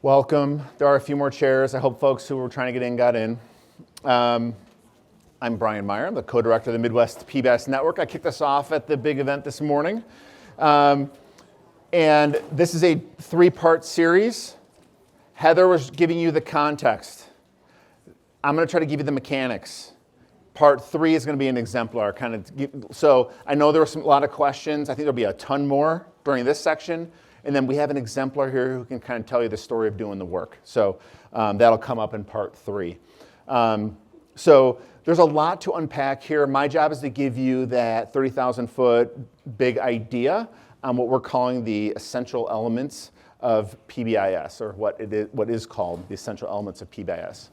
Welcome. There are a few more chairs. I hope folks who were trying to get in got in. I'm Brian Meyer. I'm the co-director of the Midwest PBIS Network. I kicked us off at the big event this morning. And this is a three-part series. Heather was giving you the context. I'm going to try to give you the mechanics. Part 3 is going to be an exemplar. So I know there were a lot of questions. I think there'll be a ton more during this section. And then we have an exemplar here who can kind of tell you the story of doing the work. So that'll come up in part 3. So there's a lot to unpack here. My job is to give you that 30,000-foot big idea on what we're calling the essential elements of PBIS, or what is called the essential elements of PBIS.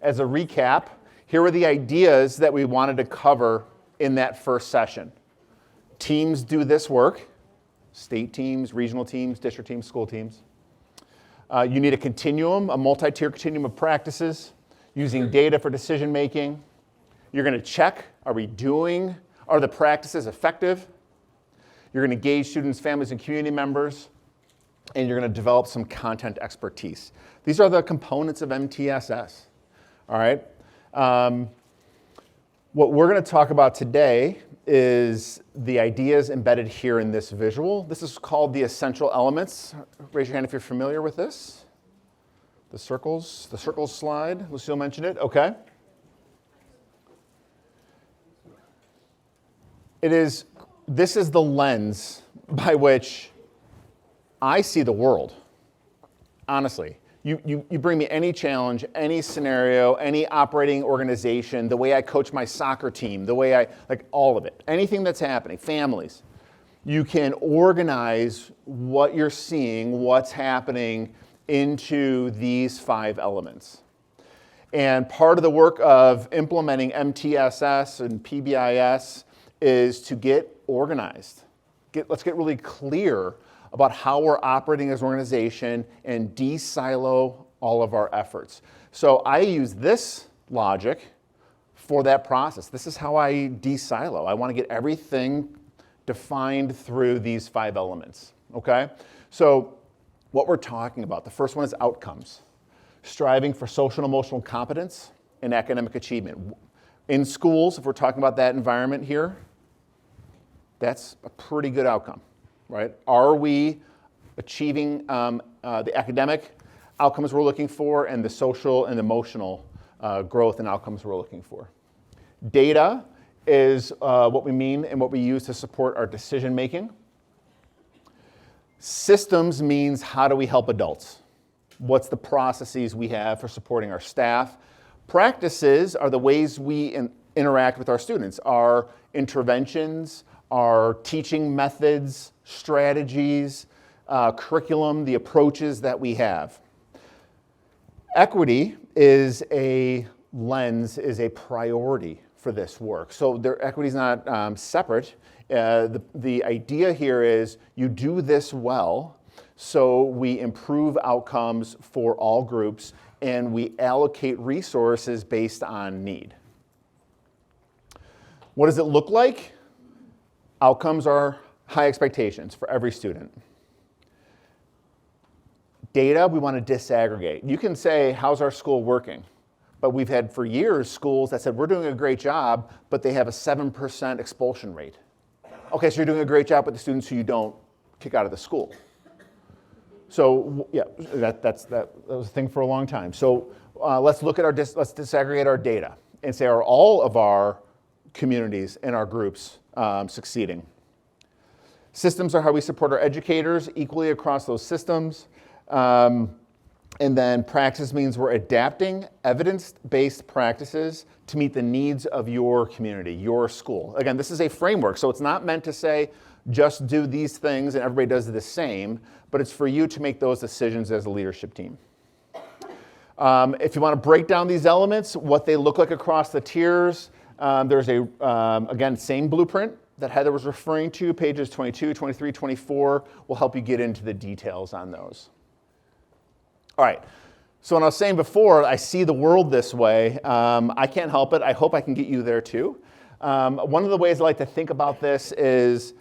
As a recap, here are the ideas that we wanted to cover in that first session. Teams do this work. State teams, regional teams, district teams, school teams. You need a continuum, a multi-tier continuum of practices, using data for decision making. You're going to check, are the practices effective? You're going to gauge students, families, and community members, and you're going to develop some content expertise. These are the components of MTSS, all right? What we're going to talk about today is the ideas embedded here in this visual. This is called the essential elements. Raise your hand if you're familiar with this. The circles slide. Lucille mentioned it. Okay. This is the lens by which I see the world. Honestly. You bring me any challenge, any scenario, any operating organization, the way I coach my soccer team, the way all of it, anything that's happening, families. You can organize what you're seeing, what's happening into these 5 elements. And part of the work of implementing MTSS and PBIS is to get organized. Let's get really clear about how we're operating as an organization and de-silo all of our efforts. So I use this logic for that process. This is how I de-silo. I want to get everything defined through these 5 elements, okay? So what we're talking about, the first one is outcomes. Striving for social and emotional competence and academic achievement. In schools, if we're talking about that environment here, that's a pretty good outcome. Right? Are we achieving the academic outcomes we're looking for and the social and emotional growth and outcomes we're looking for? Data is what we mean and what we use to support our decision making. Systems means how do we help adults? What's the processes we have for supporting our staff? Practices are the ways we interact with our students, our interventions, our teaching methods, strategies, curriculum, the approaches that we have. Equity is a lens, is a priority for this work. So equity is not separate. The idea here is you do this well, so we improve outcomes for all groups and we allocate resources based on need. What does it look like? Outcomes are high expectations for every student. Data, we want to disaggregate. You can say, how's our school working? But we've had for years schools that said, we're doing a great job, but they have a 7% expulsion rate. Okay, so you're doing a great job with the students who you don't kick out of the school. So yeah, that was a thing for a long time. So let's disaggregate our data and say, are all of our communities and our groups succeeding? Systems are how we support our educators equally across those systems. And then practice means we're adapting evidence-based practices to meet the needs of your community, your school. Again, this is a framework, so it's not meant to say just do these things and everybody does the same, but it's for you to make those decisions as a leadership team. If you want to break down these elements, what they look like across the tiers, there's again, same blueprint that Heather was referring to, pages 22, 23, 24, will help you get into the details on those. All right, so when I was saying before, I see the world this way. I can't help it. I hope I can get you there too. One of the ways I like to think about this is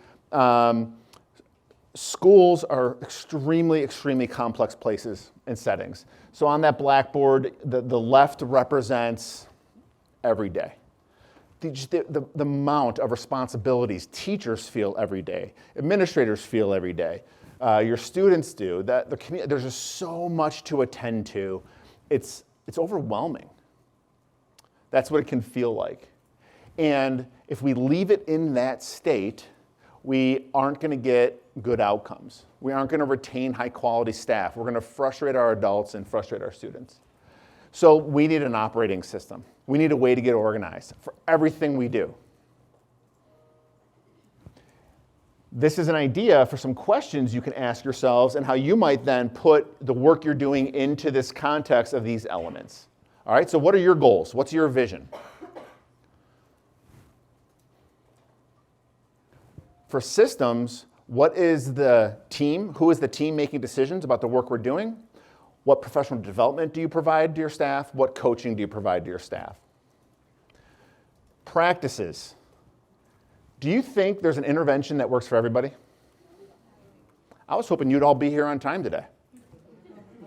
schools are extremely, extremely complex places and settings. So on that blackboard, the left represents every day. The amount of responsibilities teachers feel every day, administrators feel every day, your students do. There's just so much to attend to. It's overwhelming. That's what it can feel like. And if we leave it in that state, we aren't going to get good outcomes. We aren't going to retain high quality staff. We're going to frustrate our adults and frustrate our students. So we need an operating system. We need a way to get organized for everything we do. This is an idea for some questions you can ask yourselves and how you might then put the work you're doing into this context of these elements. All right, so what are your goals? What's your vision? For systems, what is the team? Who is the team making decisions about the work we're doing? What professional development do you provide to your staff? What coaching do you provide to your staff? Practices. Do you think there's an intervention that works for everybody? I was hoping you'd all be here on time today.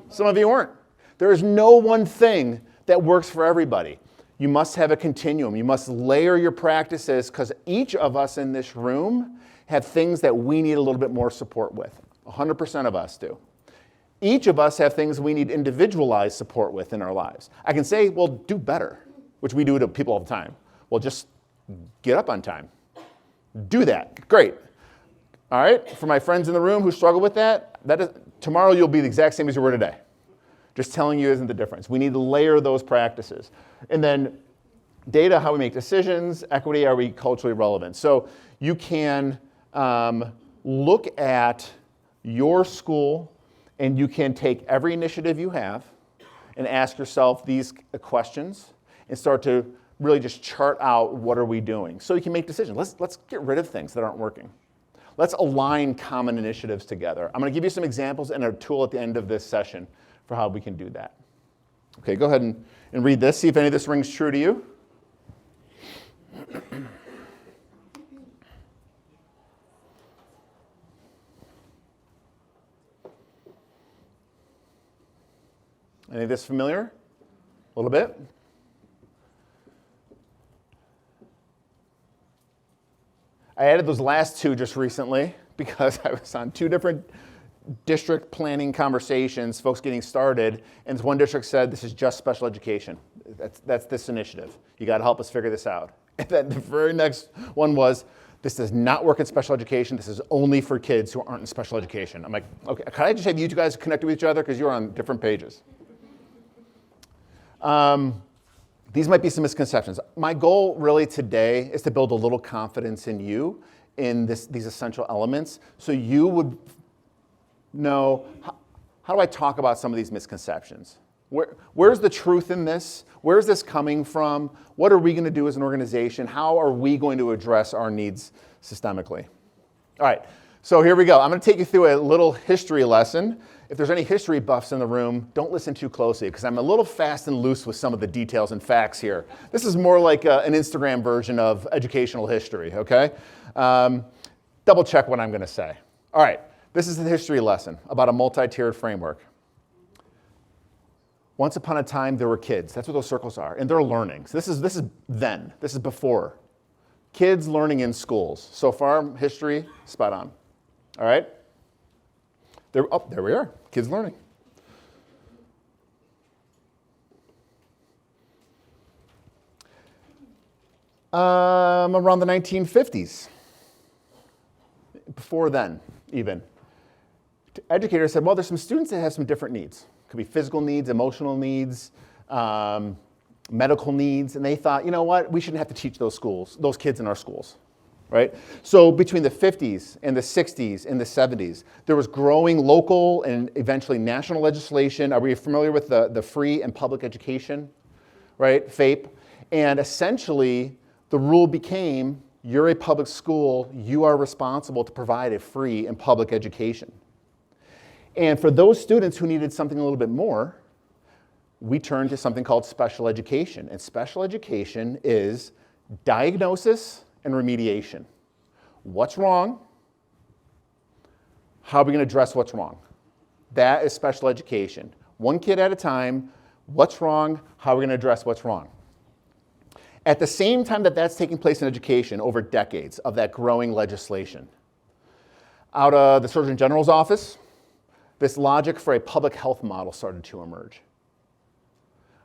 Some of you weren't. There is no one thing that works for everybody. You must have a continuum. You must layer your practices because each of us in this room have things that we need a little bit more support with. 100% of us do. Each of us have things we need individualized support with in our lives. I can say, well, do better, which we do to people all the time. Well, just get up on time. Do that. Great. All right? For my friends in the room who struggle with that, tomorrow you'll be the exact same as you were today. Just telling you isn't the difference. We need to layer those practices. And then data, how we make decisions, equity, are we culturally relevant? So you can look at your school and you can take every initiative you have and ask yourself these questions and start to really just chart out what are we doing. So you can make decisions. Let's get rid of things that aren't working. Let's align common initiatives together. I'm going to give you some examples and a tool at the end of this session for how we can do that. Okay, go ahead and read this. See if any of this rings true to you. Any of this familiar? A little bit? I added those last two just recently because I was on two different district planning conversations, folks getting started, and one district said, this is just special education. That's this initiative. You got to help us figure this out. And then the very next one was, this does not work in special education. This is only for kids who aren't in special education. I'm like, okay, can I just have you two guys connect with each other because you're on different pages? These might be some misconceptions. My goal really today is to build a little confidence in you in these essential elements so you would know, how do I talk about some of these misconceptions? Where's the truth in this? Where's this coming from? What are we going to do as an organization? How are we going to address our needs systemically? All right, so here we go. I'm going to take you through a little history lesson. If there's any history buffs in the room, don't listen too closely because I'm a little fast and loose with some of the details and facts here. This is more like an Instagram version of educational history, okay? Double check what I'm going to say. All right, this is the history lesson about a multi-tiered framework. Once upon a time, there were kids. That's what those circles are, and they're learning. So this is then. This is before. Kids learning in schools. So far, history, spot on. All right? There we are. Kids learning. Around the 1950s. Before then, even. Educators said, well, there's some students that have some different needs. Could be physical needs, emotional needs, medical needs, and they thought, you know what, we shouldn't have to teach those kids in our schools, right? So between the 50s and the 60s and the 70s, there was growing local and eventually national legislation. Are we familiar with the free and public education, right, FAPE? And essentially, the rule became, you're a public school, you are responsible to provide a free and public education. And for those students who needed something a little bit more, we turned to something called special education. And special education is diagnosis and remediation. What's wrong? how are we going to address what's wrong? That is special education. One kid at a time, what's wrong, how are we going to address what's wrong? At the same time that that's taking place in education over decades of that growing legislation, out of the Surgeon General's office, this logic for a public health model started to emerge.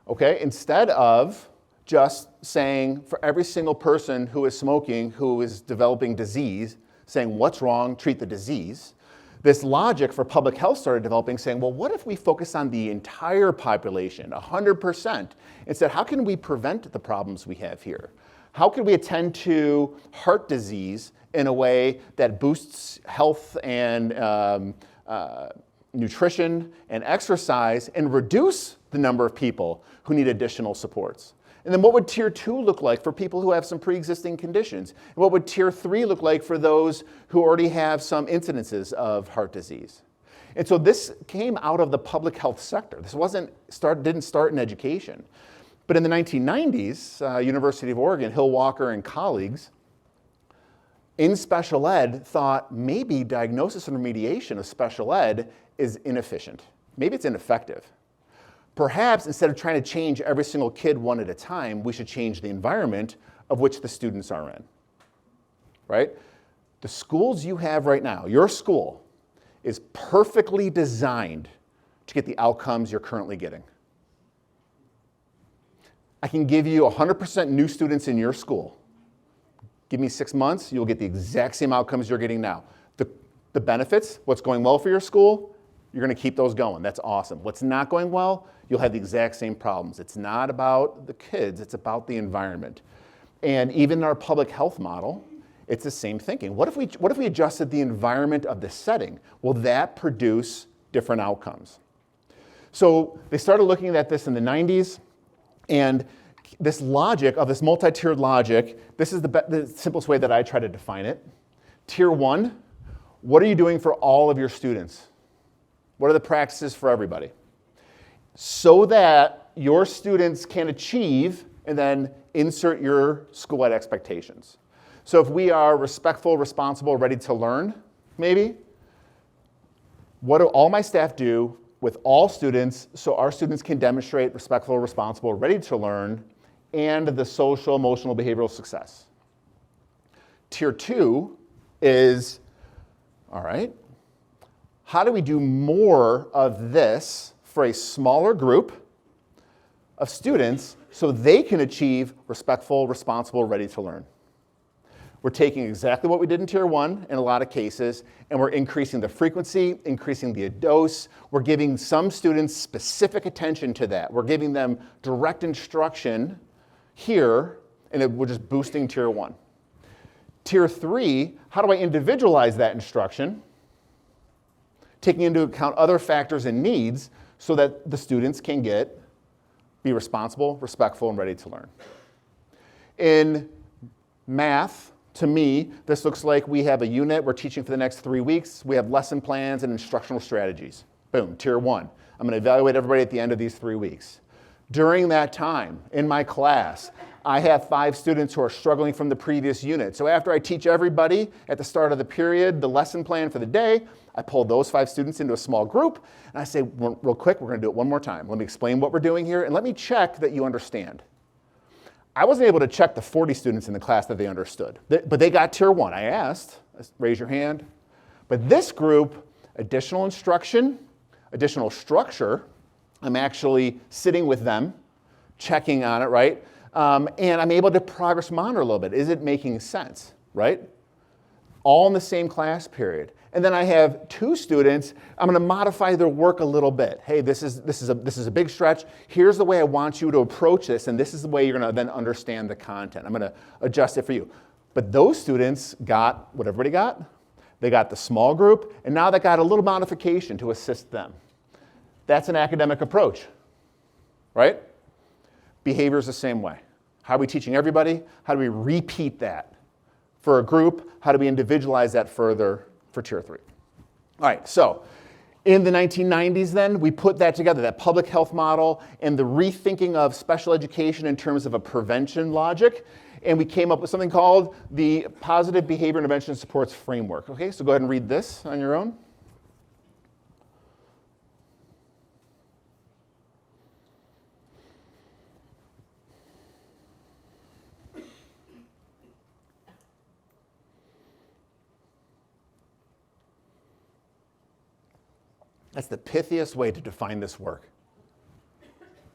Okay, instead of just saying for every single person who is smoking, who is developing disease, saying what's wrong, treat the disease, this logic for public health started developing, saying, well, what if we focus on the entire population, 100%? Instead, how can we prevent the problems we have here? How can we attend to heart disease in a way that boosts health and nutrition and exercise and reduce the number of people who need additional supports? And then what would tier 2 look like for people who have some pre-existing conditions? And what would tier 3 look like for those who already have some incidences of heart disease? And so this came out of the public health sector. This didn't start in education. But in the 1990s, University of Oregon, Hill Walker and colleagues in special ed thought maybe diagnosis and remediation of special ed is inefficient. Maybe it's ineffective. Perhaps instead of trying to change every single kid one at a time, we should change the environment of which the students are in, right? The schools you have right now, your school, is perfectly designed to get the outcomes you're currently getting. I can give you 100% new students in your school. Give me 6 months, you'll get the exact same outcomes you're getting now. The benefits, what's going well for your school, you're going to keep those going. That's awesome. What's not going well, you'll have the exact same problems. It's not about the kids, it's about the environment. And even in our public health model, it's the same thinking. What if we adjusted the environment of the setting? Will that produce different outcomes? So they started looking at this in the 90s, and this logic of this multi-tiered logic, this is the simplest way that I try to define it. Tier 1, what are you doing for all of your students? What are the practices for everybody? So that your students can achieve and then insert your school ed expectations. So if we are respectful, responsible, ready to learn, maybe, what do all my staff do with all students so our students can demonstrate respectful, responsible, ready to learn, and the social, emotional, behavioral success? Tier 2 is, all right, how do we do more of this for a smaller group of students so they can achieve respectful, responsible, ready to learn? We're taking exactly what we did in Tier 1 in a lot of cases, and we're increasing the frequency, increasing the dose. We're giving some students specific attention to that. We're giving them direct instruction here, and we're just boosting Tier 1. Tier 3, how do I individualize that instruction, taking into account other factors and needs so that the students can be responsible, respectful, and ready to learn? In math, to me, this looks like we have a unit we're teaching for the next 3 weeks. We have lesson plans and instructional strategies. Boom, Tier 1. I'm going to evaluate everybody at the end of these 3 weeks. During that time, in my class, I have 5 students who are struggling from the previous unit. So after I teach everybody at the start of the period the lesson plan for the day, I pull those 5 students into a small group, and I say, real quick, we're going to do it one more time. Let me explain what we're doing here, and let me check that you understand. I wasn't able to check the 40 students in the class that they understood, but they got Tier 1. I asked, raise your hand. But this group, additional instruction, additional structure, I'm actually sitting with them, checking on it, right? And I'm able to progress monitor a little bit. Is it making sense, right? All in the same class period. And then I have 2 students, I'm going to modify their work a little bit. Hey, this is a big stretch. Here's the way I want you to approach this, and this is the way you're going to then understand the content. I'm going to adjust it for you. But those students got what everybody got. They got the small group, and now they got a little modification to assist them. That's an academic approach, right? Behavior is the same way. How are we teaching everybody? How do we repeat that for a group? How do we individualize that further for Tier 3? All right, so in the 1990s then, we put that together, that public health model and the rethinking of special education in terms of a prevention logic, and we came up with something called the Positive Behavior Intervention Supports Framework. Okay, so go ahead and read this on your own. That's the pithiest way to define this work.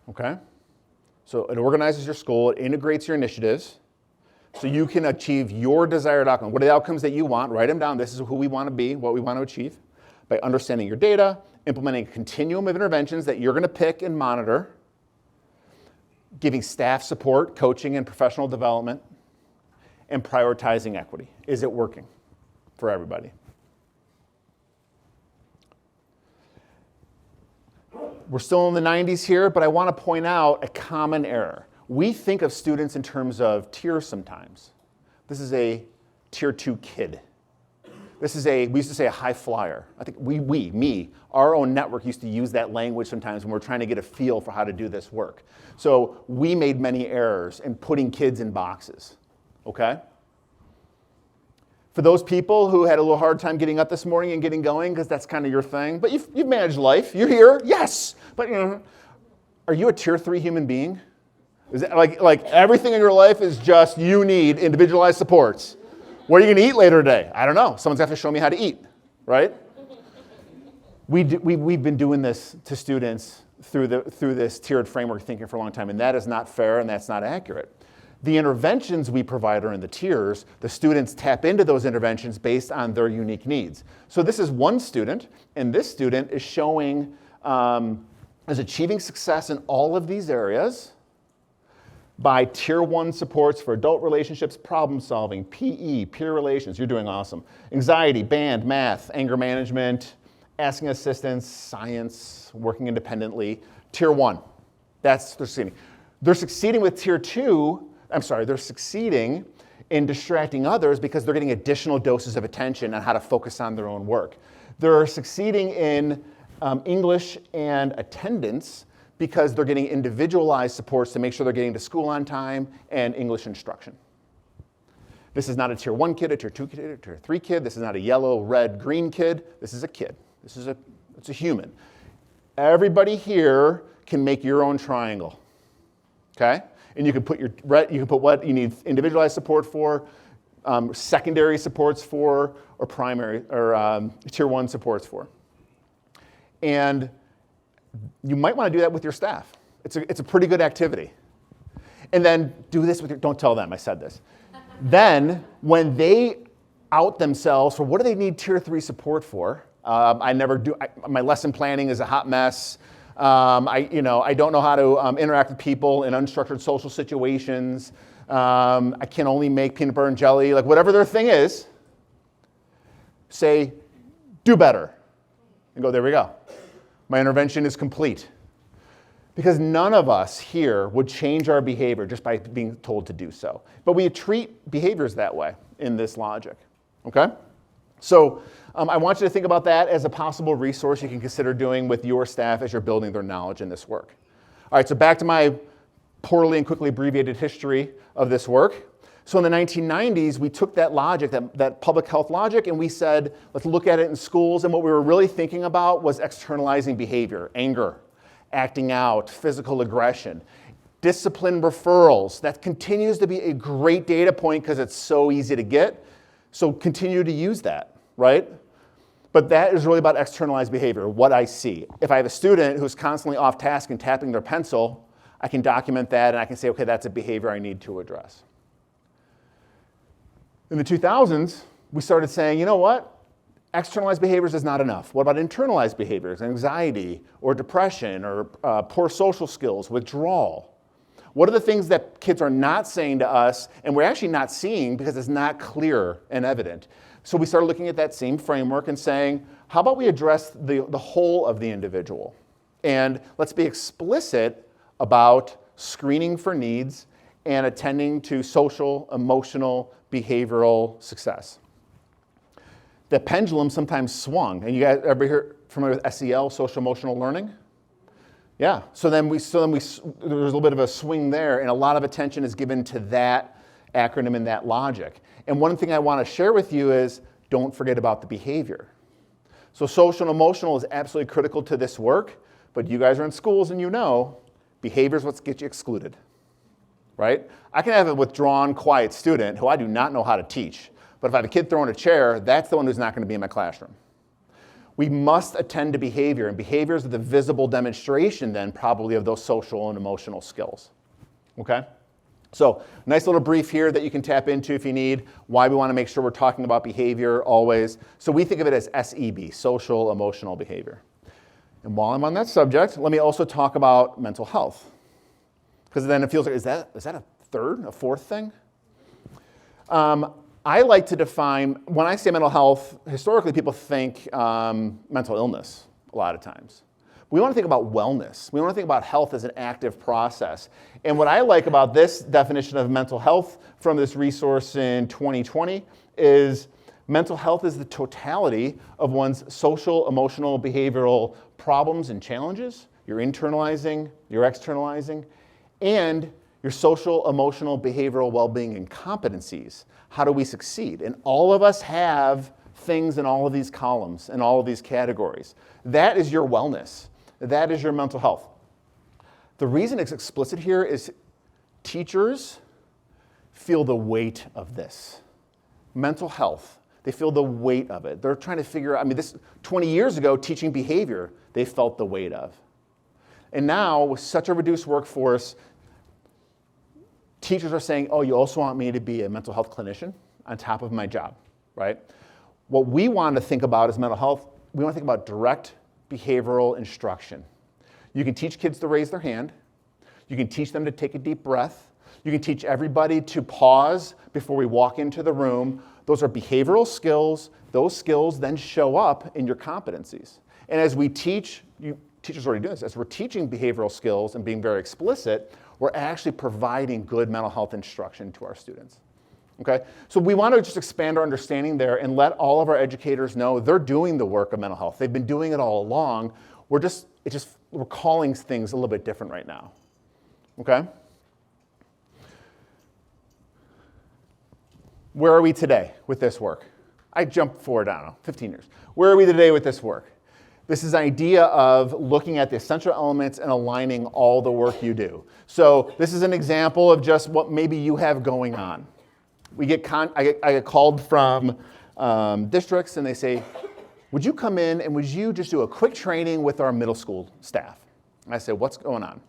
Okay? So it organizes your school, it integrates your initiatives, so you can achieve your desired outcome. What are the outcomes that you want? Write them down. This is who we want to be, what we want to achieve. By understanding your data, implementing a continuum of interventions that you're going to pick and monitor, giving staff support, coaching, and professional development, and prioritizing equity. Is it working for everybody? We're still in the 90s here, but I want to point out a common error. We think of students in terms of tiers sometimes. This is a tier 2 kid. This is we used to say a high flyer. I think me, our own network used to use that language sometimes when we're trying to get a feel for how to do this work. So we made many errors in putting kids in boxes, okay? For those people who had a little hard time getting up this morning and getting going, because that's kind of your thing, but you've managed life, you're here, yes, but are you a tier 3 human being? Is it like everything in your life is just you need individualized supports? What are you going to eat later today? I don't know. Someone's got to show me how to eat, right? We've been doing this to students through this tiered framework thinking for a long time, and that is not fair and that's not accurate. The interventions we provide are in the tiers. The students tap into those interventions based on their unique needs. So this is one student, and this student is showing, is achieving success in all of these areas by tier 1 supports for adult relationships, problem solving, PE, peer relations. You're doing awesome. Anxiety, band, math, anger management, asking assistance, science, working independently. Tier 1, that's they're succeeding. They're succeeding with tier 2. They're succeeding in distracting others because they're getting additional doses of attention on how to focus on their own work. They're succeeding in English and attendance because they're getting individualized supports to make sure they're getting to school on time and English instruction. This is not a tier 1 kid, a tier 2 kid, a tier 3 kid. This is not a yellow, red, green kid. This is a kid. It's a human. Everybody here can make your own triangle, okay? And you can put what you need individualized support for, secondary supports for, or primary or tier 1 supports for. And you might want to do that with your staff. It's a pretty good activity. And then do this with don't tell them I said this. Then when they out themselves for what do they need tier 3 support for, my lesson planning is a hot mess. I don't know how to interact with people in unstructured social situations. I can only make peanut butter and jelly, like whatever their thing is, say, do better. And go, there we go. My intervention is complete. Because none of us here would change our behavior just by being told to do so. But we treat behaviors that way in this logic, okay? So I want you to think about that as a possible resource you can consider doing with your staff as you're building their knowledge in this work. All right, so back to my poorly and quickly abbreviated history of this work. So in the 1990s, we took that logic, that public health logic, and we said, let's look at it in schools. And what we were really thinking about was externalizing behavior, anger, acting out, physical aggression, discipline referrals. That continues to be a great data point because it's so easy to get. So continue to use that, right? But that is really about externalized behavior, what I see. If I have a student who's constantly off task and tapping their pencil, I can document that and I can say, okay, that's a behavior I need to address. In the 2000s, we started saying, you know what? Externalized behaviors is not enough. What about internalized behaviors, anxiety or depression or poor social skills, withdrawal? What are the things that kids are not saying to us and we're actually not seeing because it's not clear and evident? So we started looking at that same framework and saying, how about we address the whole of the individual? And let's be explicit about screening for needs and attending to social, emotional, behavioral success. The pendulum sometimes swung, and you guys ever hear familiar with SEL, social emotional learning? Yeah. So then there's a little bit of a swing there, and a lot of attention is given to that acronym and that logic. And one thing I want to share with you is don't forget about the behavior. So social and emotional is absolutely critical to this work, but you guys are in schools and you know behavior is what gets you excluded, right? I can have a withdrawn, quiet student who I do not know how to teach, but if I have a kid throwing a chair, that's the one who's not going to be in my classroom. We must attend to behavior, and behaviors are the visible demonstration then probably of those social and emotional skills, okay? So nice little brief here that you can tap into if you need, why we want to make sure we're talking about behavior always. So we think of it as SEB, social emotional behavior. And while I'm on that subject, let me also talk about mental health. Because then it feels like, is that a third, a fourth thing? I like to define, when I say mental health, historically people think mental illness a lot of times. We want to think about wellness. We want to think about health as an active process. And what I like about this definition of mental health from this resource in 2020 is mental health is the totality of one's social, emotional, behavioral problems and challenges, you're internalizing, you're externalizing, and your social, emotional, behavioral well-being and competencies. How do we succeed? And all of us have things in all of these columns, in all of these categories. That is your wellness. That is your mental health. The reason it's explicit here is teachers feel the weight of this. Mental health, they feel the weight of it. They're trying to figure out, this 20 years ago, teaching behavior, they felt the weight of. And now, with such a reduced workforce, teachers are saying, oh, you also want me to be a mental health clinician on top of my job, right? What we want to think about as mental health, we want to think about direct behavioral instruction. You can teach kids to raise their hand. You can teach them to take a deep breath. You can teach everybody to pause before we walk into the room. Those are behavioral skills. Those skills then show up in your competencies. And as we teach, teachers are already doing this, as we're teaching behavioral skills and being very explicit, we're actually providing good mental health instruction to our students. Okay? So we want to just expand our understanding there and let all of our educators know they're doing the work of mental health. They've been doing it all along. We're calling things a little bit different right now. Okay? Where are we today with this work? I jumped forward, 15 years. Where are we today with this work? This is an idea of looking at the essential elements and aligning all the work you do. So this is an example of just what maybe you have going on. I get called from districts and they say, would you come in and would you just do a quick training with our middle school staff? And I say, what's going on?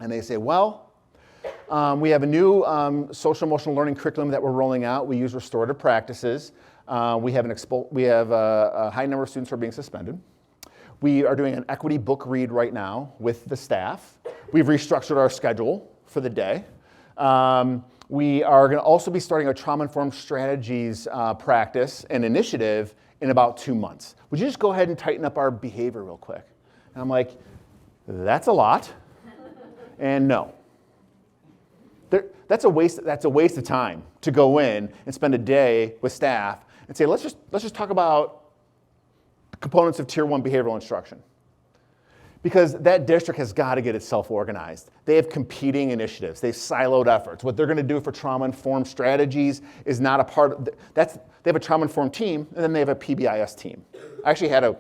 And they say, well, we have a new social emotional learning curriculum that we're rolling out. We use restorative practices. We have a high number of students who are being suspended. We are doing an equity book read right now with the staff. We've restructured our schedule for the day. We are going to also be starting a trauma-informed strategies practice and initiative in about 2 months. Would you just go ahead and tighten up our behavior real quick? And I'm like, that's a lot. And no. That's a waste of time to go in and spend a day with staff and say, let's just talk about components of Tier 1 behavioral instruction. Because that district has got to get itself organized. They have competing initiatives. They have siloed efforts. What they're going to do for trauma-informed strategies is not a part of, they have a trauma-informed team, and then they have a PBIS team. I actually had a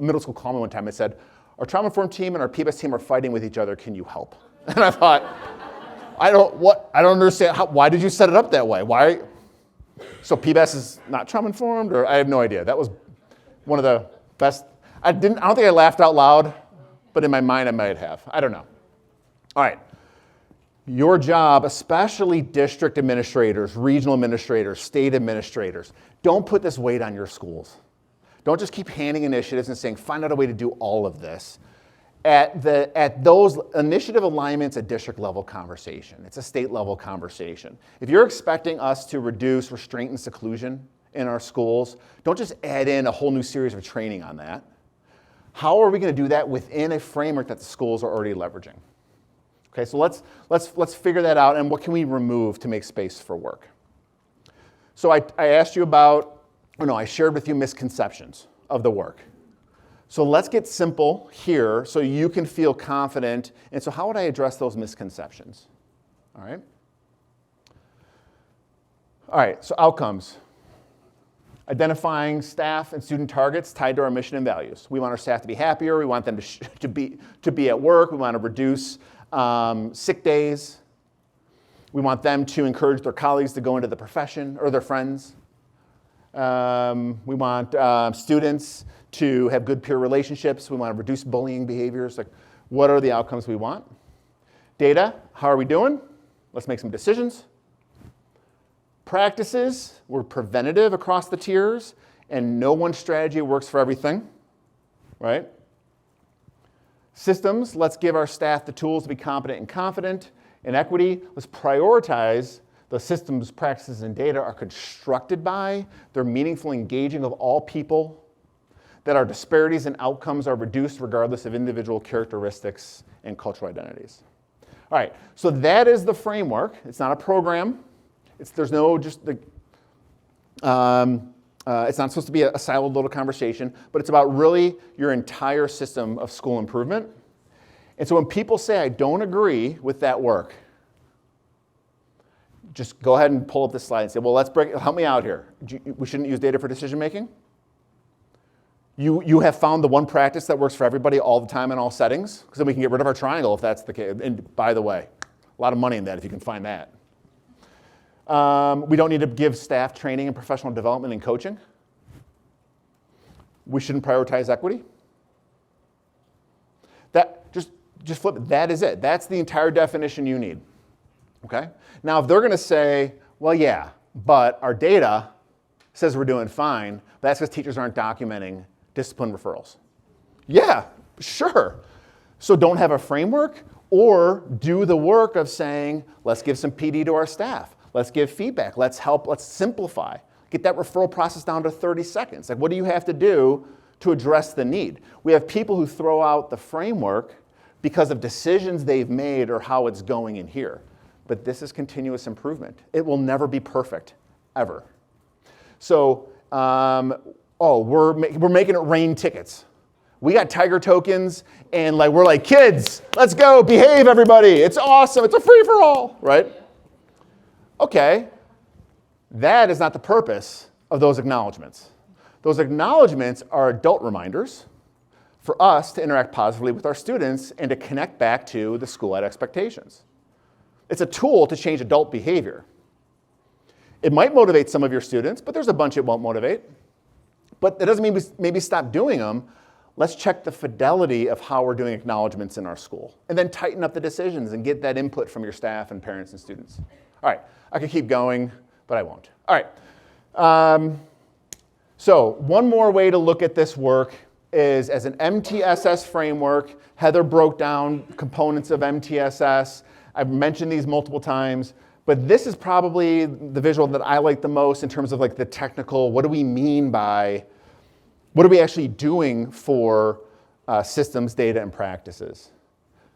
middle school call me one time and said, our trauma-informed team and our PBIS team are fighting with each other, can you help? And I thought, I don't understand, why did you set it up that way? Why? So PBIS is not trauma-informed, or I have no idea. That was one of the best. I don't think I laughed out loud, but in my mind I might have. I don't know. All right. Your job, especially district administrators, regional administrators, state administrators, don't put this weight on your schools. Don't just keep handing initiatives and saying, find out a way to do all of this. At those initiative alignments, a district level conversation. It's a state level conversation. If you're expecting us to reduce restraint and seclusion in our schools, don't just add in a whole new series of training on that. How are we going to do that within a framework that the schools are already leveraging? Okay, so let's figure that out, and what can we remove to make space for work? So I asked you about, I shared with you misconceptions of the work. So let's get simple here so you can feel confident. And so how would I address those misconceptions? All right, so outcomes. Identifying staff and student targets tied to our mission and values. We want our staff to be happier. We want them to be at work. We want to reduce sick days. We want them to encourage their colleagues to go into the profession or their friends. We want students to have good peer relationships. We want to reduce bullying behaviors. Like, what are the outcomes we want? Data, how are we doing? Let's make some decisions. Practices, we're preventative across the tiers, and no one strategy works for everything, right? Systems, let's give our staff the tools to be competent and confident. And equity, let's prioritize the systems, practices, and data are constructed by, they're meaningful, engaging of all people, that our disparities and outcomes are reduced regardless of individual characteristics and cultural identities. All right, so that is the framework. It's not a program. There's no just the, it's not supposed to be a siloed little conversation, but it's about really your entire system of school improvement. And so when people say, I don't agree with that work, just go ahead and pull up this slide and say, well, help me out here. We shouldn't use data for decision making? You have found the one practice that works for everybody all the time in all settings, because then we can get rid of our triangle if that's the case. And by the way, a lot of money in that if you can find that. We don't need to give staff training and professional development and coaching. We shouldn't prioritize equity. That just flip it. That is it. That's the entire definition you need. Okay? Now, if they're going to say, well, yeah, but our data says we're doing fine, but that's because teachers aren't documenting discipline referrals. Yeah, sure. So don't have a framework, or do the work of saying, let's give some PD to our staff. Let's give feedback. Let's help. Let's simplify. Get that referral process down to 30 seconds. Like, what do you have to do to address the need? We have people who throw out the framework because of decisions they've made or how it's going in here. But this is continuous improvement. It will never be perfect, ever. So, we're making it rain tickets. We got Tiger tokens, and we're like, kids, let's go, behave, everybody. It's awesome. It's a free-for-all, right? Okay, that is not the purpose of those acknowledgments. Those acknowledgments are adult reminders for us to interact positively with our students and to connect back to the school-wide expectations. It's a tool to change adult behavior. It might motivate some of your students, but there's a bunch it won't motivate. But that doesn't mean we maybe stop doing them. Let's check the fidelity of how we're doing acknowledgments in our school, and then tighten up the decisions and get that input from your staff and parents and students. All right, I could keep going, but I won't. All right, so one more way to look at this work is as an MTSS framework. Heather broke down components of MTSS. I've mentioned these multiple times, but this is probably the visual that I like the most in terms of the technical, what do we mean by, what are we actually doing for systems, data, and practices?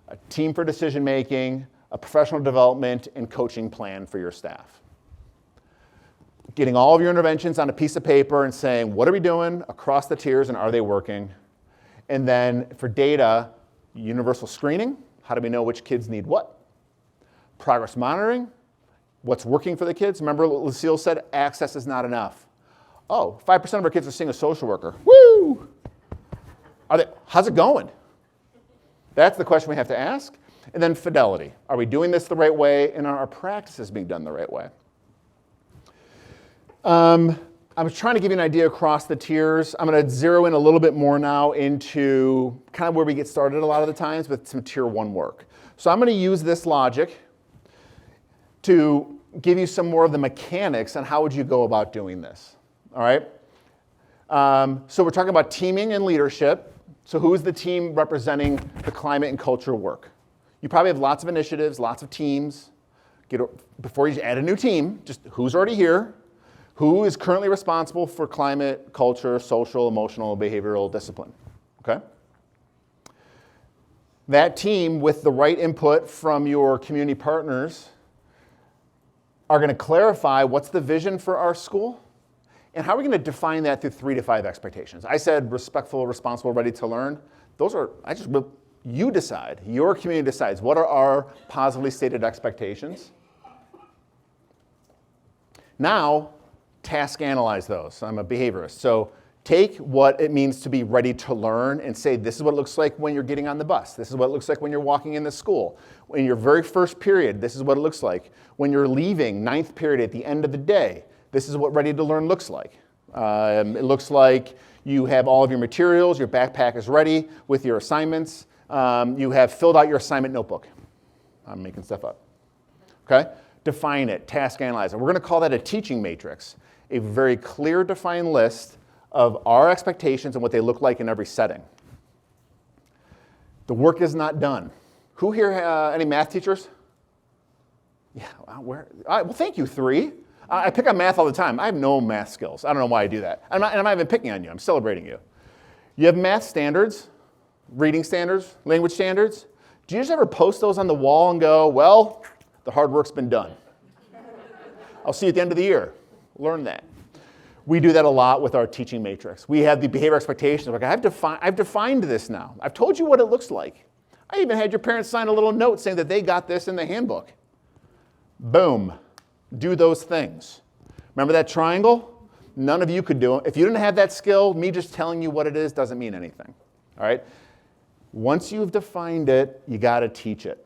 A team for decision making, a professional development, and coaching plan for your staff. Getting all of your interventions on a piece of paper and saying, what are we doing across the tiers and are they working? And then for data, universal screening, how do we know which kids need what? Progress monitoring, what's working for the kids. Remember Lucille said access is not enough. Oh, 5% of our kids are seeing a social worker. Woo! How's it going? That's the question we have to ask. And then fidelity. Are we doing this the right way, and are our practices being done the right way? I was trying to give you an idea across the tiers. I'm going to zero in a little bit more now into kind of where we get started a lot of the times with some tier 1 work. So I'm going to use this logic to give you some more of the mechanics on how would you go about doing this, all right? So we're talking about teaming and leadership. So who is the team representing the climate and culture work? You probably have lots of initiatives, lots of teams. Before you add a new team, just who's already here, who is currently responsible for climate, culture, social, emotional, behavioral discipline, okay? That team, with the right input from your community partners, are going to clarify what's the vision for our school and how are we going to define that through 3 to 5 expectations. I said respectful, responsible, ready to learn. Those are, you decide, your community decides what are our positively stated expectations. Now, task analyze those. I'm a behaviorist. So take what it means to be ready to learn and say, this is what it looks like when you're getting on the bus. This is what it looks like when you're walking into school. In your very first period, this is what it looks like. When you're leaving 9th period at the end of the day, this is what ready to learn looks like. It looks like you have all of your materials, your backpack is ready with your assignments. You have filled out your assignment notebook. I'm making stuff up. Okay? Define it, task analyze it. We're going to call that a teaching matrix, a very clear, defined list of our expectations and what they look like in every setting. The work is not done. Who here, any math teachers? Yeah, where? All right, well, thank you, 3. I pick on math all the time. I have no math skills. I don't know why I do that. I'm not even picking on you. I'm celebrating you. You have math standards, reading standards, language standards. Do you just ever post those on the wall and go, well, the hard work's been done. I'll see you at the end of the year. Learn that. We do that a lot with our teaching matrix. We have the behavior expectations. Like, I've defined this now. I've told you what it looks like. I even had your parents sign a little note saying that they got this in the handbook. Boom. Do those things. Remember that triangle? None of you could do it. If you didn't have that skill, me just telling you what it is doesn't mean anything. All right? Once you've defined it, you got to teach it.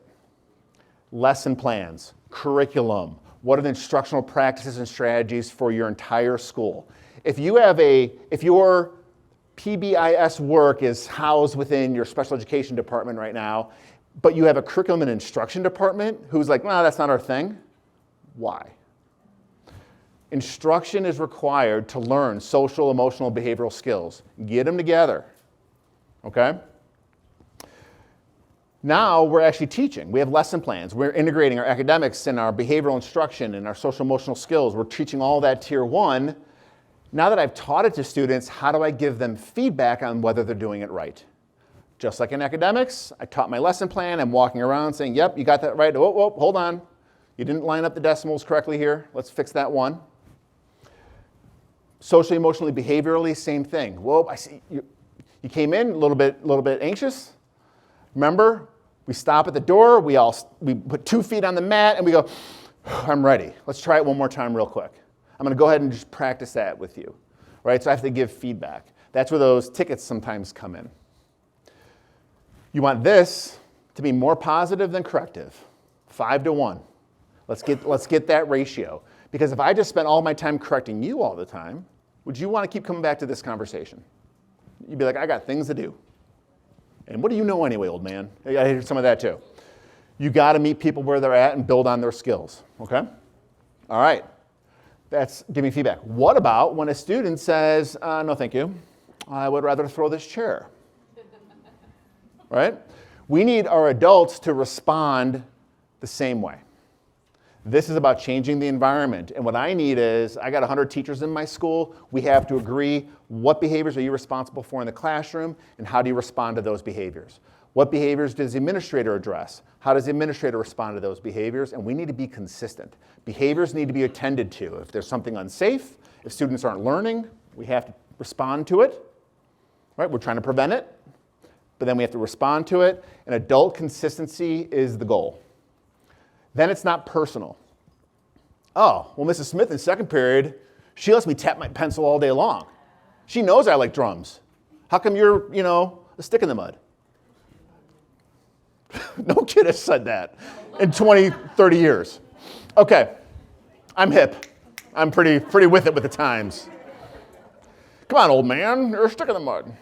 Lesson plans, curriculum, what are the instructional practices and strategies for your entire school? If your PBIS work is housed within your special education department right now, but you have a curriculum and instruction department who's like, no, that's not our thing. Why? Instruction is required to learn social, emotional, behavioral skills. Get them together, okay? Now we're actually teaching. We have lesson plans. We're integrating our academics and our behavioral instruction and our social emotional skills. We're teaching all that tier 1. Now that I've taught it to students, how do I give them feedback on whether they're doing it right? Just like in academics, I taught my lesson plan. I'm walking around saying, yep, you got that right. Whoa, whoa, hold on. You didn't line up the decimals correctly here. Let's fix that one. Socially, emotionally, behaviorally, same thing. Whoa, I see you came in a little bit anxious. Remember, we stop at the door. We put 2 feet on the mat and we go, I'm ready. Let's try it one more time real quick. I'm going to go ahead and just practice that with you, right? So I have to give feedback. That's where those tickets sometimes come in. You want this to be more positive than corrective, 5 to 1. Let's get that ratio. Because if I just spent all my time correcting you all the time, would you want to keep coming back to this conversation? You'd be like, I got things to do. And what do you know anyway, old man? I hear some of that too. You got to meet people where they're at and build on their skills, okay? All right. That's giving feedback. What about when a student says, no, thank you. I would rather throw this chair. Right? We need our adults to respond the same way. This is about changing the environment. And what I need is, I got 100 teachers in my school. We have to agree, what behaviors are you responsible for in the classroom, and how do you respond to those behaviors? What behaviors does the administrator address? How does the administrator respond to those behaviors? And we need to be consistent. Behaviors need to be attended to. If there's something unsafe, if students aren't learning, we have to respond to it. Right? We're trying to prevent it, but then we have to respond to it. And adult consistency is the goal. Then it's not personal. Oh, well, Mrs. Smith in second period, she lets me tap my pencil all day long. She knows I like drums. How come you're, a stick in the mud? No kid has said that in 20, 30 years. Okay, I'm hip. I'm pretty with it with the times. Come on, old man, you're a stick in the mud.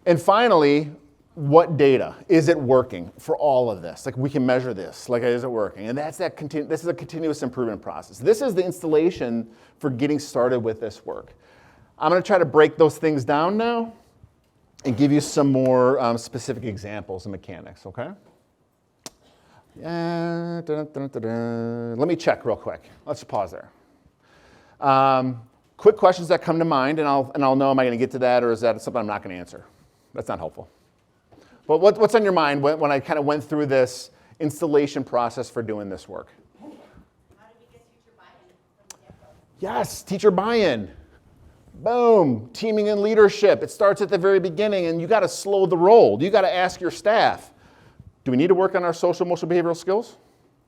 And finally, what data? Is it working for all of this? Like, we can measure this. Like, is it working? And this is a continuous improvement process. This is the installation for getting started with this work. I'm going to try to break those things down now and give you some more specific examples and mechanics, okay? Let me check real quick. Let's pause there. Quick questions that come to mind, and I'll know, am I going to get to that, or is that something I'm not going to answer? That's not helpful. But what's on your mind when I kind of went through this installation process for doing this work? How did you get teacher buy-in from the get-go? Yes, teacher buy-in. Boom, teaming and leadership. It starts at the very beginning, and you got to slow the roll. You got to ask your staff, do we need to work on our social, emotional, behavioral skills?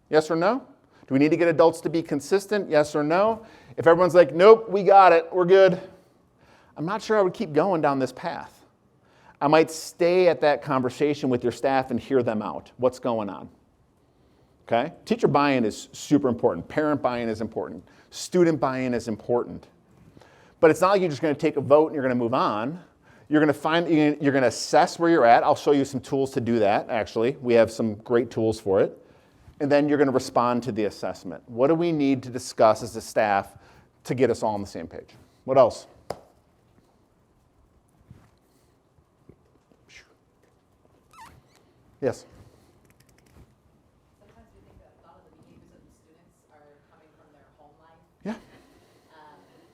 Yes or no? Do we need to get adults to be consistent? Yes or no? If everyone's like, nope, we got it, we're good, I'm not sure I would keep going down this path. I might stay at that conversation with your staff and hear them out. What's going on? Okay? Teacher buy-in is super important. Parent buy-in is important. Student buy-in is important. But it's not like you're just going to take a vote and you're going to move on. You're going to assess where you're at. I'll show you some tools to do that, actually. We have some great tools for it. And then you're going to respond to the assessment. What do we need to discuss as a staff to get us all on the same page? What else? Yes? Sometimes we think that a lot of the behaviors of the students are coming from their home life. Yeah.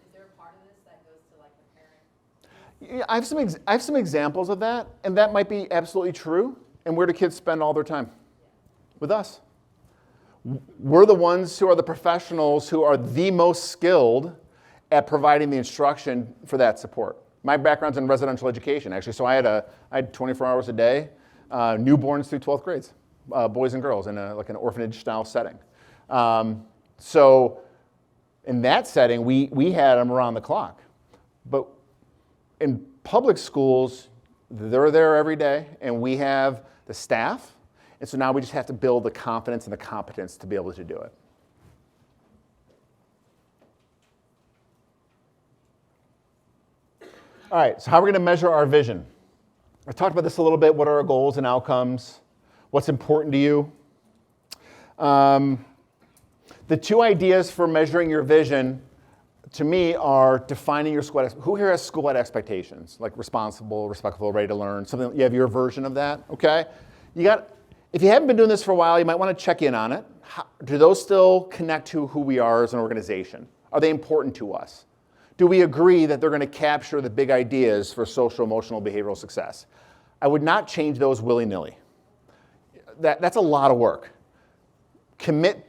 Is there a part of this that goes to like the parent? Yeah, I have some examples of that, and that might be absolutely true. And where do kids spend all their time? With us. We're the ones who are the professionals who are the most skilled at providing the instruction for that support. My background's in residential education, actually, so I had 24 hours a day, newborns through 12th grades, boys and girls in like an orphanage-style setting. So in that setting, we had them around the clock. But in public schools, they're there every day, and we have the staff, and so now we just have to build the confidence and the competence to be able to do it. All right, so how are we going to measure our vision? I talked about this a little bit. What are our goals and outcomes? What's important to you? The two ideas for measuring your vision, to me, are defining your school. Who here has school ed expectations? Like responsible, respectful, ready to learn. Something you have your version of that. Okay. If you haven't been doing this for a while, you might want to check in on it. Do those still connect to who we are as an organization? Are they important to us? Do we agree that they're going to capture the big ideas for social, emotional, behavioral success? I would not change those willy-nilly. That's a lot of work. Commit.